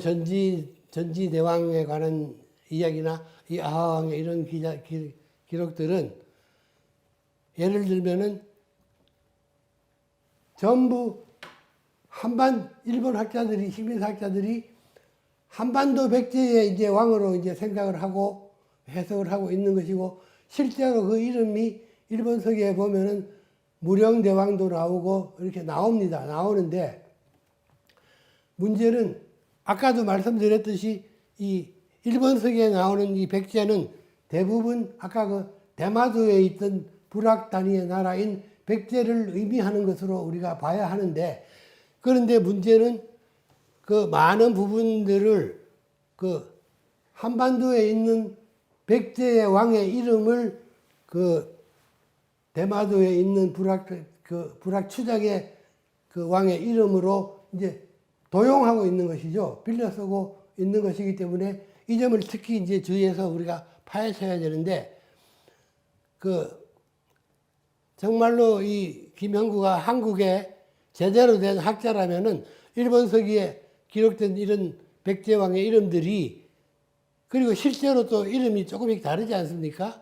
전지대왕에 관한 이야기나 이 아하왕의 이런 기록들은 예를 들면은 전부 일본 학자들이, 식민사학자들이 한반도 백제의 이제 왕으로 이제 생각을 하고 해석을 하고 있는 것이고, 실제로 그 이름이 일본서기에 보면은 무령대왕도 나오고 이렇게 나오는데, 문제는 아까도 말씀드렸듯이 이 일본서기에 나오는 이 백제는 대부분 아까 그 대마도에 있던 불악단위의 나라인 백제를 의미하는 것으로 우리가 봐야 하는데, 그런데 문제는 그 많은 부분들을 그 한반도에 있는 백제의 왕의 이름을 그 대마도에 있는 불악추장의 그 왕의 이름으로 이제 도용하고 있는 것이죠. 빌려 쓰고 있는 것이기 때문에 이 점을 특히 이제 주의해서 우리가 파헤쳐야 되는데, 정말로 이 김형구가 한국에 제대로 된 학자라면은 일본서기에 기록된 이런 백제왕의 이름들이, 그리고 실제로 또 이름이 조금씩 다르지 않습니까?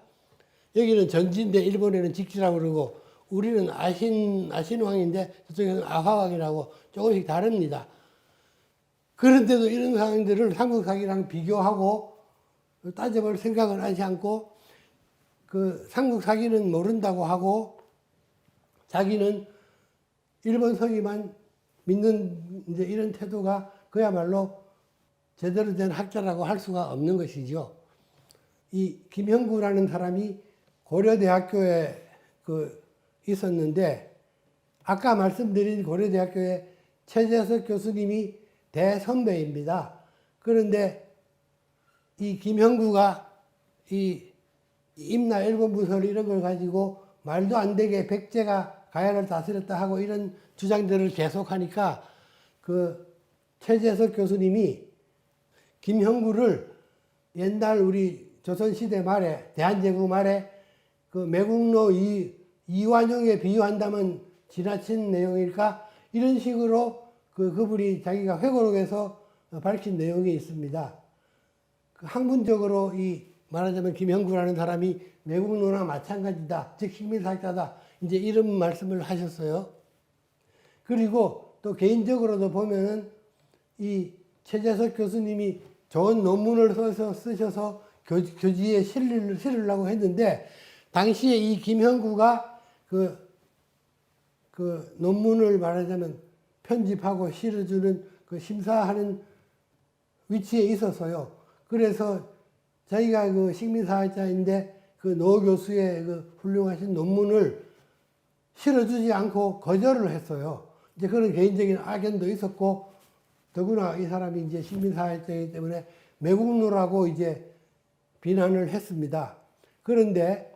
여기는 전지인데 일본에는 직지라고 그러고, 우리는 아신왕인데 저쪽에는 아화왕이라고 조금씩 다릅니다. 그런데도 이런 상황들을 삼국사기랑 비교하고 따져볼 생각을 하지 않고, 그 삼국사기는 모른다고 하고 자기는 일본 서기만 믿는 이제 이런 태도가 그야말로 제대로 된 학자라고 할 수가 없는 것이죠. 이 김형구라는 사람이 고려대학교에 있었는데, 아까 말씀드린 고려대학교의 최재석 교수님이 대선배입니다. 그런데 이 김형구가 이 임나 일본 문서 이런 걸 가지고 말도 안 되게 백제가 가야를 다스렸다 하고 이런 주장들을 계속하니까 그 최재석 교수님이 김형구를 옛날 우리 조선시대 말에, 대한제국 말에 그 매국노 이완용에 비유한다면 지나친 내용일까? 이런 식으로 그분이 자기가 회고록에서 밝힌 내용이 있습니다. 학문적으로 말하자면 김형구라는 사람이 매국노나 마찬가지다, 즉 식민사학자다, 이제 이런 말씀을 하셨어요. 그리고 또 개인적으로도 보면은 이 최재석 교수님이 좋은 논문을 쓰셔서 교지에 실으려고 했는데, 당시에 이 김형구가 그 논문을 말하자면 편집하고 실어주는 심사하는 위치에 있었어요. 그래서 자기가 그 식민사학자인데 노 교수의 훌륭하신 논문을 실어주지 않고 거절을 했어요. 이제 그런 개인적인 악연도 있었고, 더구나 이 사람이 이제 식민사학자이기 때문에 매국노라고 이제 비난을 했습니다. 그런데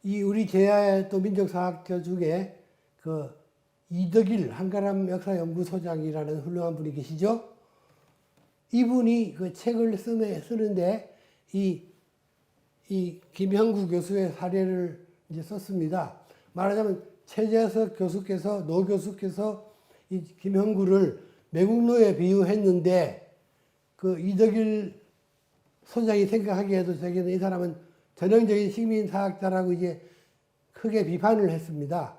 우리 제야의 또 민족사학자 중에 이덕일 한가람 역사연구소장이라는 훌륭한 분이 계시죠. 이분이 그 책을 쓰는데 이 김형구 교수의 사례를 이제 썼습니다. 말하자면 최재석 교수께서, 노 교수께서 이 김형구를 매국노에 비유했는데, 이덕일 소장이 생각하기에도 자기는 이 사람은 전형적인 식민사학자라고 이제 크게 비판을 했습니다.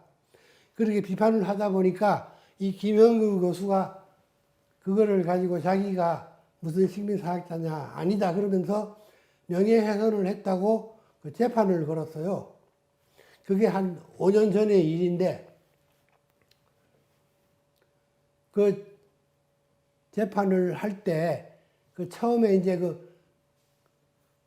그렇게 비판을 하다 보니까 이 김형구 교수가 그거를 가지고 자기가 무슨 식민사학자냐, 아니다 그러면서 명예훼손을 했다고 재판을 걸었어요. 그게 한 5년 전의 일인데, 그 재판을 할 때 처음에 이제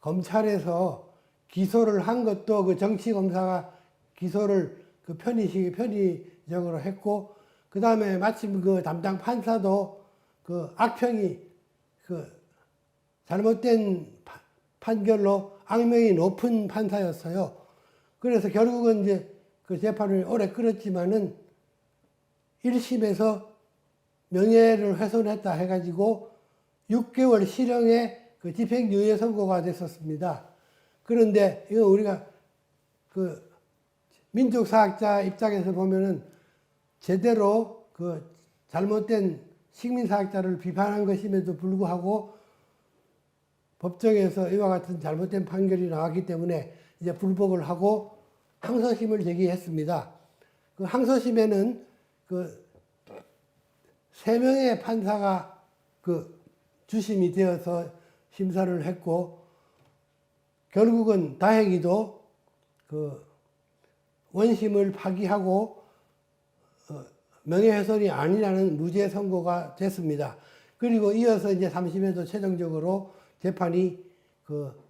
검찰에서 기소를 한 것도 정치검사가 기소를 편의적으로 했고, 그 다음에 마침 담당 판사도 악평이 잘못된 판결로 악명이 높은 판사였어요. 그래서 결국은 이제 재판을 오래 끌었지만은 1심에서 명예를 훼손했다 해가지고 6개월 실형의 그 집행유예 선고가 됐었습니다. 그런데 이거 우리가 그 민족사학자 입장에서 보면은 제대로 그 잘못된 식민사학자를 비판한 것임에도 불구하고 법정에서 이와 같은 잘못된 판결이 나왔기 때문에 이제 불복을 하고 항소심을 제기했습니다. 그 항소심에는 그 3명의 판사가 그 주심이 되어서 심사를 했고, 결국은 다행히도 그 원심을 파기하고 명예훼손이 아니라는 무죄 선고가 됐습니다. 그리고 이어서 이제 3심에도 최종적으로 재판이 그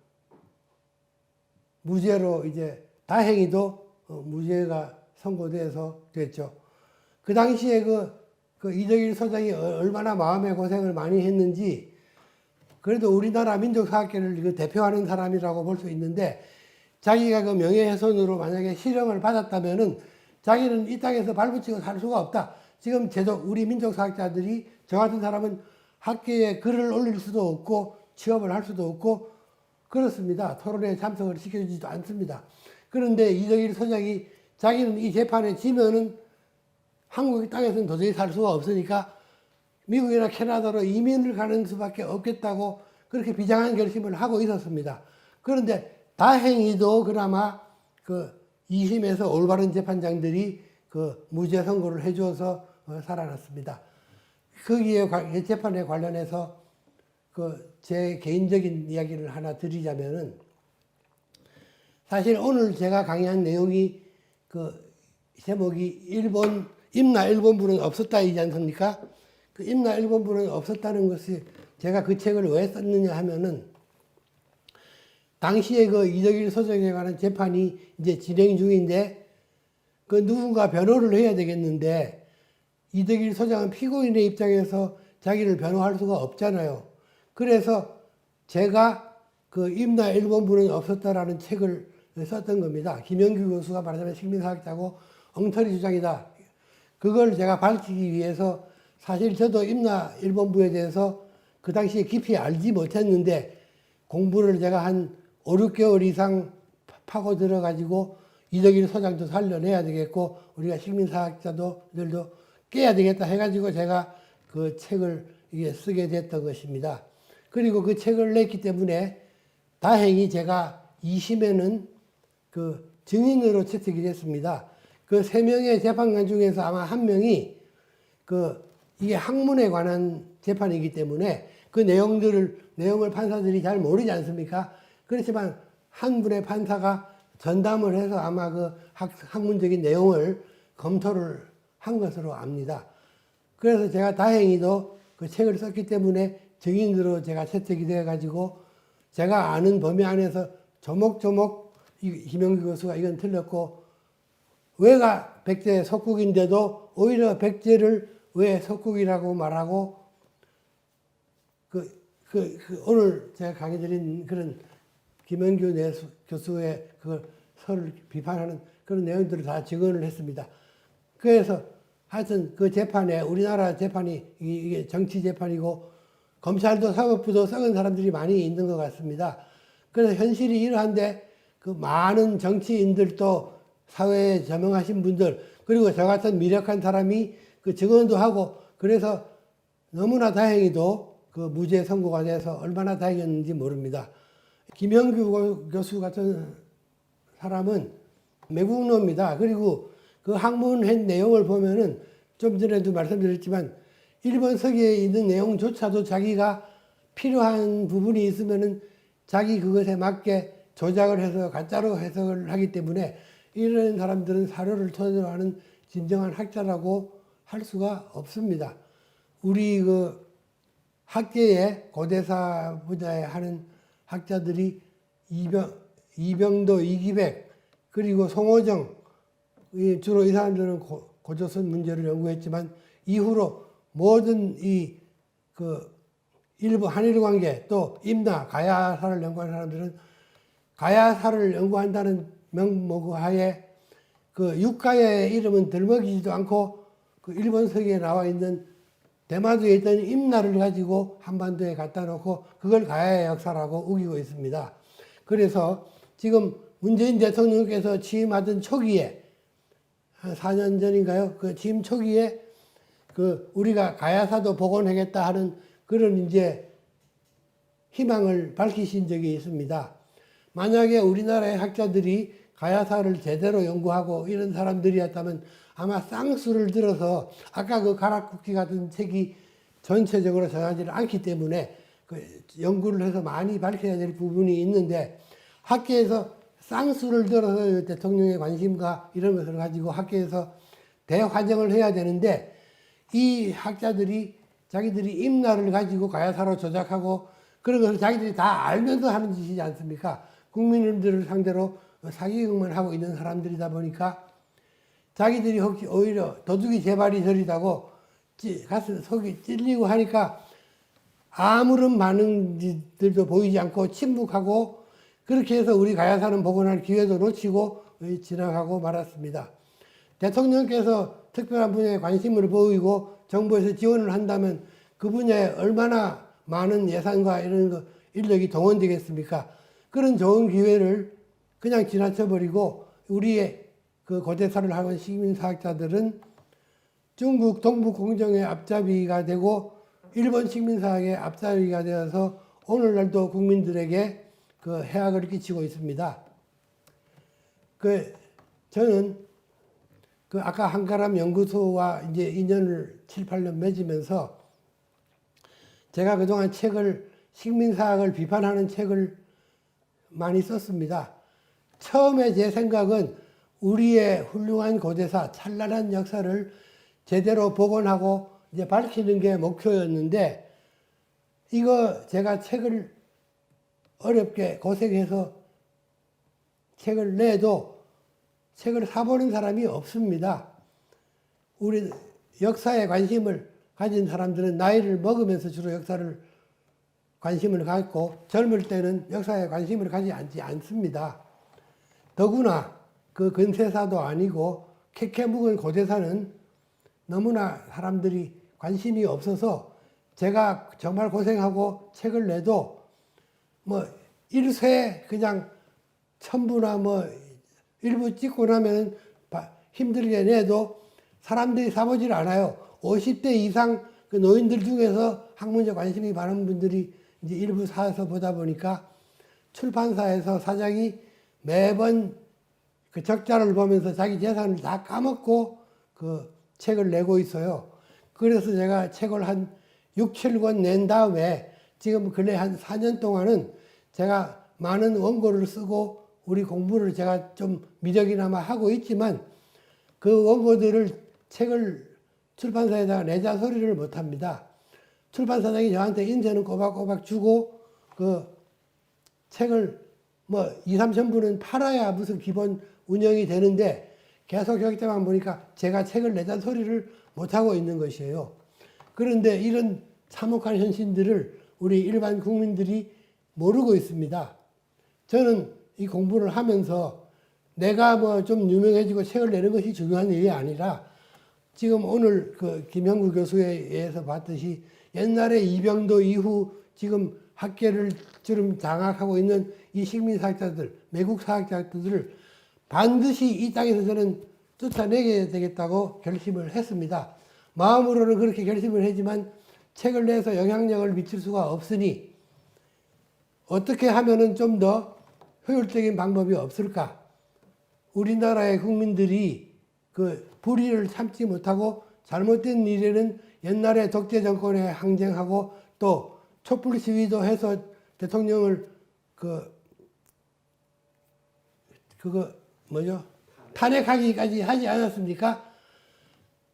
무죄로 이제 다행히도 무죄가 선고돼서 됐죠. 그 당시에 그 이덕일 소장이 얼마나 마음의 고생을 많이 했는지, 그래도 우리나라 민족사학계를 대표하는 사람이라고 볼 수 있는데, 자기가 그 명예훼손으로 만약에 실형을 받았다면은 자기는 이 땅에서 발붙이고 살 수가 없다. 지금 우리 민족사학자들이 저 같은 사람은 학계에 글을 올릴 수도 없고 취업을 할 수도 없고 그렇습니다. 토론에 참석을 시켜주지도 않습니다. 그런데 이덕일 소장이 자기는 이 재판에 지면은 한국 땅에서는 도저히 살 수가 없으니까 미국이나 캐나다로 이민을 가는 수밖에 없겠다고 그렇게 비장한 결심을 하고 있었습니다. 그런데 다행히도 그나마 그 2심에서 올바른 재판장들이 그 무죄 선고를 해줘서 살아났습니다. 거기에 재판에 관련해서 그 제 개인적인 이야기를 하나 드리자면은, 사실 오늘 제가 강의한 내용이 그 제목이 임나 일본부는 없었다이지 않습니까? 그 임나 일본부는 없었다는 것이 제가 그 책을 왜 썼느냐 하면은, 당시에 그 이덕일 소장에 관한 재판이 이제 진행 중인데 그 누군가 변호를 해야 되겠는데, 이덕일 소장은 피고인의 입장에서 자기를 변호할 수가 없잖아요. 그래서 제가 그 임나 일본부는 없었다라는 책을 썼던 겁니다. 김영규 교수가 말하자면 식민사학자고 엉터리 주장이다. 그걸 제가 밝히기 위해서, 사실 저도 임나 일본부에 대해서 그 당시에 깊이 알지 못했는데 공부를 제가 한 5, 6개월 이상 파고 들어가지고 이덕일 소장도 살려내야 되겠고 우리가 식민사학자들도 깨야 되겠다 해가지고 제가 그 책을 이게 쓰게 됐던 것입니다. 그리고 그 책을 냈기 때문에 다행히 제가 2심에는 그 증인으로 채택이 됐습니다. 그 3명의 재판관 중에서 아마 1명이 이게 학문에 관한 재판이기 때문에 그 내용을 판사들이 잘 모르지 않습니까? 그렇지만 한 분의 판사가 전담을 해서 아마 그 학문적인 내용을 검토를 한 것으로 압니다. 그래서 제가 다행히도 그 책을 썼기 때문에 증인으로 제가 채택이 되어가지고 제가 아는 범위 안에서 조목조목 김영규 교수가 이건 틀렸고, 왜가 백제 석국인데도 오히려 백제를 왜 석국이라고 말하고 오늘 제가 강의 드린 그런 김영규 교수의 그 설을 비판하는 그런 내용들을 다 증언을 했습니다. 그래서 하여튼 그 재판에, 우리나라 재판이 이게 정치 재판이고 검찰도 사법부도 썩은 사람들이 많이 있는 것 같습니다. 그래서 현실이 이러한데 그 많은 정치인들도 사회에 저명하신 분들, 그리고 저 같은 미력한 사람이 그 증언도 하고, 그래서 너무나 다행히도 그 무죄 선고가 돼서 얼마나 다행이었는지 모릅니다. 김영규 교수 같은 사람은 매국노입니다. 그리고 그 학문한 내용을 보면은 좀 전에도 말씀드렸지만 일본 서기에 있는 내용조차도 자기가 필요한 부분이 있으면은 자기 그것에 맞게 조작을 해서 가짜로 해석을 하기 때문에 이런 사람들은 사료를 토대로 하는 진정한 학자라고 할 수가 없습니다. 우리 그 학계에 고대사 분야에 하는 학자들이 이병도, 이기백, 그리고 송호정, 주로 이 사람들은 고조선 문제를 연구했지만 이후로 모든 일부 한일 관계, 또 임나, 가야사를 연구하는 사람들은 가야사를 연구한다는 명목 하에 그 육가의 이름은 들먹이지도 않고 그 일본 서기에 나와 있는 대마도에 있던 임나를 가지고 한반도에 갖다 놓고 그걸 가야의 역사라고 우기고 있습니다. 그래서 지금 문재인 대통령께서 취임하던 초기에 한 4년 전인가요? 그 취임 초기에 그 우리가 가야사도 복원하겠다 하는 그런 이제 희망을 밝히신 적이 있습니다. 만약에 우리나라의 학자들이 가야사를 제대로 연구하고 이런 사람들이었다면 아마 쌍수를 들어서 아까 그 가락국기 같은 책이 전체적으로 전하지를 않기 때문에 그 연구를 해서 많이 밝혀야 될 부분이 있는데 학계에서 쌍수를 들어서 대통령의 관심과 이런 것을 가지고 학계에서 대환영을 해야 되는데 이 학자들이 자기들이 임나를 가지고 가야사로 조작하고 그런 것을 자기들이 다 알면서 하는 짓이지 않습니까? 국민들을 상대로 사기극만 하고 있는 사람들이다 보니까 자기들이 혹시 오히려 도둑이 제 발이 저리다고 가슴 속이 찔리고 하니까 아무런 반응들도 보이지 않고 침묵하고 그렇게 해서 우리 가야사는 복원할 기회도 놓치고 지나가고 말았습니다. 대통령께서 특별한 분야에 관심을 보이고 정부에서 지원을 한다면 그 분야에 얼마나 많은 예산과 이런 거 인력이 동원되겠습니까? 그런 좋은 기회를 그냥 지나쳐버리고 우리의 그 고대사를 하는 식민사학자들은 중국 동북공정의 앞잡이가 되고 일본 식민사학의 앞잡이가 되어서 오늘날도 국민들에게 그 해악을 끼치고 있습니다. 저는 그 아까 한가람 연구소와 이제 인연을 7, 8년 맺으면서 제가 그동안 식민사학을 비판하는 책을 많이 썼습니다. 처음에 제 생각은 우리의 훌륭한 고대사, 찬란한 역사를 제대로 복원하고 이제 밝히는 게 목표였는데 이거 제가 책을 어렵게 고생해서 책을 내도 책을 사보는 사람이 없습니다. 우리 역사에 관심을 가진 사람들은 나이를 먹으면서 주로 역사를 관심을 갖고 젊을 때는 역사에 관심을 가지지 않습니다. 더구나 그 근세사도 아니고 캐캐 묵은 고대사는 너무나 사람들이 관심이 없어서 제가 정말 고생하고 책을 내도 뭐 일쇄 그냥 첨부나 뭐 일부 찍고 나면 힘들게 내도 사람들이 사보질 않아요. 50대 이상 그 노인들 중에서 학문에 관심이 많은 분들이 이제 일부 사서 보다 보니까 출판사에서 사장이 매번 그 적자를 보면서 자기 재산을 다 까먹고 그 책을 내고 있어요. 그래서 제가 책을 한 6, 7권 낸 다음에 지금 근래 한 4년 동안은 제가 많은 원고를 쓰고 우리 공부를 제가 좀 미적이나마 하고 있지만 그 원고들을 책을 출판사에다가 내자 소리를 못 합니다. 출판사장이 저한테 인쇄는 꼬박꼬박 주고 그 책을 뭐 2, 3천부는 팔아야 무슨 기본 운영이 되는데 계속 여기 때만 보니까 제가 책을 내자 소리를 못하고 있는 것이에요. 그런데 이런 참혹한 현실들을 우리 일반 국민들이 모르고 있습니다. 저는 이 공부를 하면서 내가 뭐 좀 유명해지고 책을 내는 것이 중요한 일이 아니라 지금 오늘 그 김형구 교수에 의해서 봤듯이 옛날에 이병도 이후 지금 학계를 지금 장악하고 있는 이 식민사학자들, 매국사학자들을 반드시 이 땅에서 저는 쫓아내게 되겠다고 결심을 했습니다. 마음으로는 그렇게 결심을 했지만 책을 내서 영향력을 미칠 수가 없으니 어떻게 하면은 좀 더 효율적인 방법이 없을까? 우리나라의 국민들이 그 불의를 참지 못하고 잘못된 일에는 옛날에 독재 정권에 항쟁하고 또 촛불 시위도 해서 대통령을 탄핵하기까지 하지 않았습니까?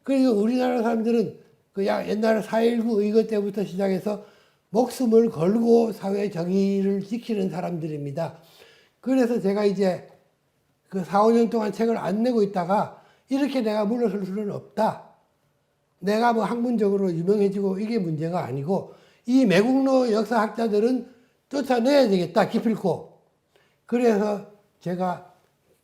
그리고 우리나라 사람들은 그 옛날 4.19 의거 때부터 시작해서 목숨을 걸고 사회 정의를 지키는 사람들입니다. 그래서 제가 이제 그 4, 5년 동안 책을 안 내고 있다가 이렇게 내가 물러설 수는 없다. 내가 뭐 학문적으로 유명해지고 이게 문제가 아니고 이 매국노 역사학자들은 쫓아내야 되겠다, 기필코. 그래서 제가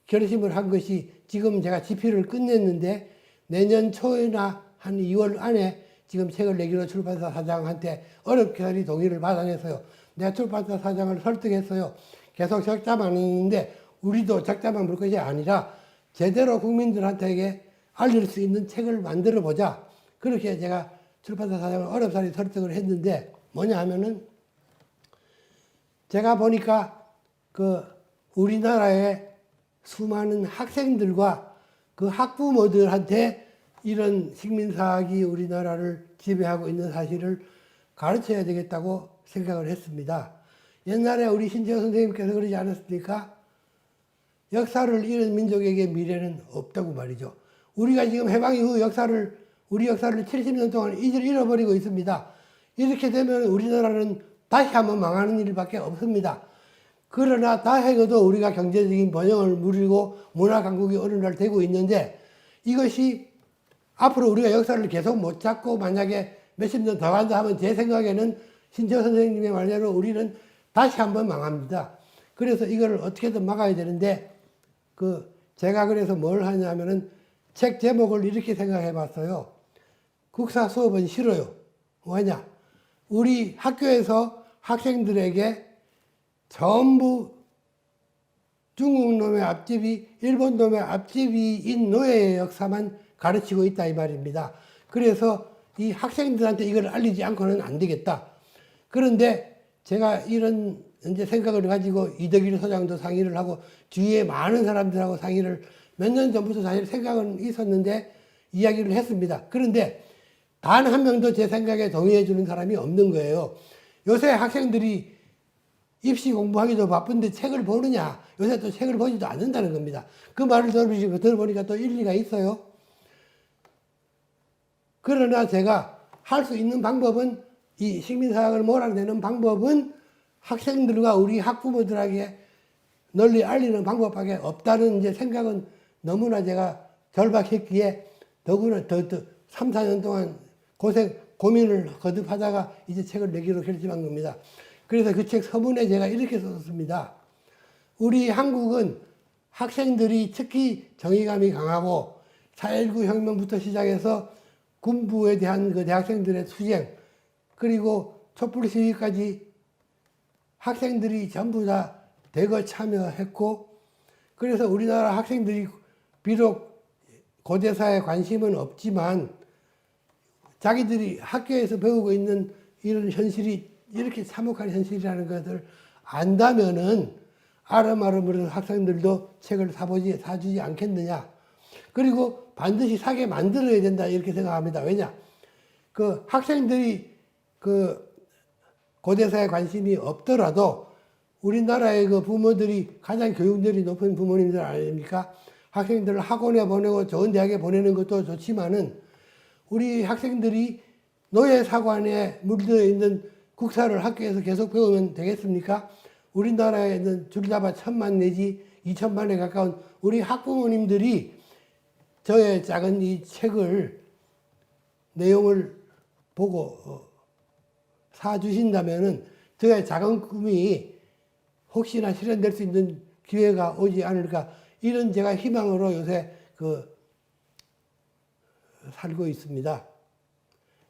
결심을 한 것이 지금 제가 집필을 끝냈는데 내년 초에나 한 2월 안에 지금 책을 내기로 출판사 사장한테 어렵게 동의를 받아냈어요. 내가 출판사 사장을 설득했어요. 계속 적자만 있는데 우리도 적자만 볼 것이 아니라 제대로 국민들한테 알릴 수 있는 책을 만들어 보자. 그렇게 제가 출판사 사장을 어렵사리 설득을 했는데 뭐냐 하면은 제가 보니까 그 우리나라의 수많은 학생들과 그 학부모들한테 이런 식민사학이 우리나라를 지배하고 있는 사실을 가르쳐야 되겠다고 생각을 했습니다. 옛날에 우리 신재호 선생님께서 그러지 않았습니까? 역사를 잃은 민족에게 미래는 없다고 말이죠. 우리가 지금 해방 이후 우리 역사를 70년 동안 잃어버리고 있습니다. 이렇게 되면 우리나라는 다시 한번 망하는 일밖에 없습니다. 그러나 다행히도 우리가 경제적인 번영을 누리고 문화 강국이 어느 날 되고 있는데 이것이 앞으로 우리가 역사를 계속 못 잡고 만약에 몇십 년 더 간다 하면 제 생각에는 신재호 선생님의 말대로 우리는 다시 한번 망합니다. 그래서 이걸 어떻게든 막아야 되는데 제가 그래서 뭘 하냐면은 책 제목을 이렇게 생각해 봤어요. 국사 수업은 싫어요. 왜냐? 우리 학교에서 학생들에게 전부 중국 놈의 앞집이 일본 놈의 앞집이인 노예의 역사만 가르치고 있다 이 말입니다. 그래서 이 학생들한테 이걸 알리지 않고는 안 되겠다. 그런데 제가 이런 이제 생각을 가지고 이덕일 소장도 상의를 하고 주위에 많은 사람들하고 상의를 몇 년 전부터 사실 생각은 있었는데 이야기를 했습니다. 그런데 단 한 명도 제 생각에 동의해 주는 사람이 없는 거예요. 요새 학생들이 입시 공부하기도 바쁜데 책을 보느냐? 요새 또 책을 보지도 않는다는 겁니다. 그 말을 들어보니까 또 일리가 있어요. 그러나 제가 할 수 있는 방법은 이 식민사학을 몰아내는 방법은 학생들과 우리 학부모들에게 널리 알리는 방법밖에 없다는 이제 생각은 너무나 제가 절박했기에 더구나 더 3, 4년 동안 고민을 거듭하다가 이제 책을 내기로 결심한 겁니다. 그래서 그 책 서문에 제가 이렇게 썼습니다. 우리 한국은 학생들이 특히 정의감이 강하고 4.19 혁명부터 시작해서 군부에 대한 그 대학생들의 투쟁 그리고 촛불 시위까지 학생들이 전부 다 대거 참여했고 그래서 우리나라 학생들이 비록 고대사에 관심은 없지만 자기들이 학교에서 배우고 있는 이런 현실이 이렇게 참혹한 현실이라는 것을 안다면은 아름아름으로 학생들도 책을 사주지 않겠느냐. 그리고 반드시 사게 만들어야 된다 이렇게 생각합니다. 왜냐? 그 학생들이 그 고대사에 관심이 없더라도 우리나라의 그 부모들이 가장 교육열이 높은 부모님들 아닙니까? 학생들을 학원에 보내고 좋은 대학에 보내는 것도 좋지만은 우리 학생들이 노예사관에 물들어 있는 국사를 학교에서 계속 배우면 되겠습니까? 우리나라에는 줄잡아 1,000만 내지 2,000만에 가까운 우리 학부모님들이 저의 작은 이 책을 내용을 보고 사주신다면은 저의 작은 꿈이 혹시나 실현될 수 있는 기회가 오지 않을까 이런 제가 희망으로 요새 살고 있습니다.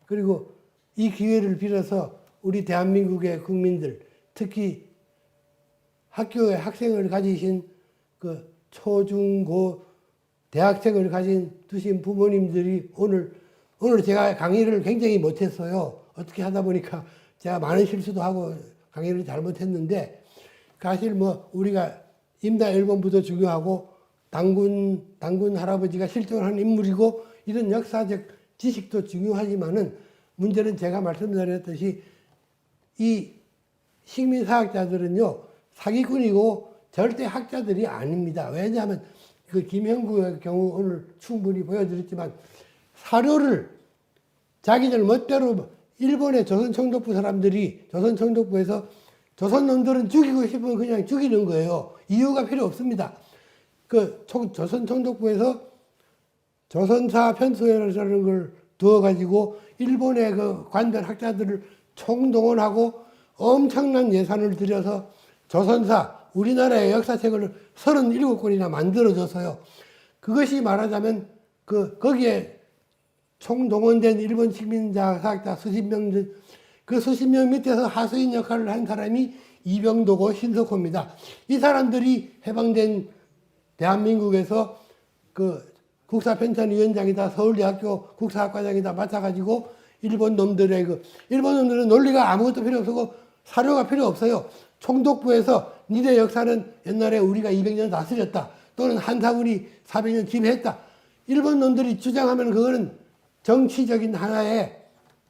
그리고 이 기회를 빌어서 우리 대한민국의 국민들 특히 학교에 학생을 가지신 그 초, 중, 고 대학생을 두신 부모님들이 오늘 제가 강의를 굉장히 못했어요. 어떻게 하다 보니까 제가 많은 실수도 하고 강의를 잘못했는데 사실 뭐 우리가 임다 일본부도 중요하고 당군 할아버지가 실존하는 인물이고 이런 역사적 지식도 중요하지만은 문제는 제가 말씀드렸듯이 이 식민사학자들은요 사기꾼이고 절대 학자들이 아닙니다. 왜냐하면 그 김형구의 경우 오늘 충분히 보여드렸지만 사료를 자기들 멋대로 일본의 조선총독부 사람들이 조선총독부에서 조선놈들은 죽이고 싶으면 그냥 죽이는 거예요. 이유가 필요 없습니다. 그 조선총독부에서 조선사 편수회라는 걸 두어가지고 일본의 그 관변 학자들을 총동원하고 엄청난 예산을 들여서 조선사 우리나라의 역사책을 37권이나 만들어줘서요. 그것이 말하자면 거기에 총동원된 일본 식민자, 사학자 수십 명, 그 수십 명 밑에서 하수인 역할을 한 사람이 이병도고 신석호입니다. 이 사람들이 해방된 대한민국에서 그 국사편찬위원장이다, 서울대학교 국사학과장이다 맡아가지고 일본 놈들의 일본 놈들은 논리가 아무것도 필요 없고 사료가 필요 없어요. 총독부에서 니네 역사는 옛날에 우리가 200년 다스렸다. 또는 한사군이 400년 지배했다. 일본 놈들이 주장하면 그거는 정치적인 하나의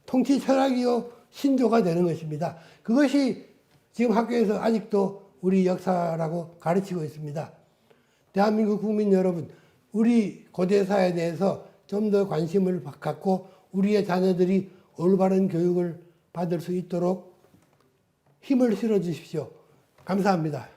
통치 철학이요 신조가 되는 것입니다. 그것이 지금 학교에서 아직도 우리 역사라고 가르치고 있습니다. 대한민국 국민 여러분, 우리 고대사에 대해서 좀 더 관심을 갖고 우리의 자녀들이 올바른 교육을 받을 수 있도록 힘을 실어 주십시오. 감사합니다.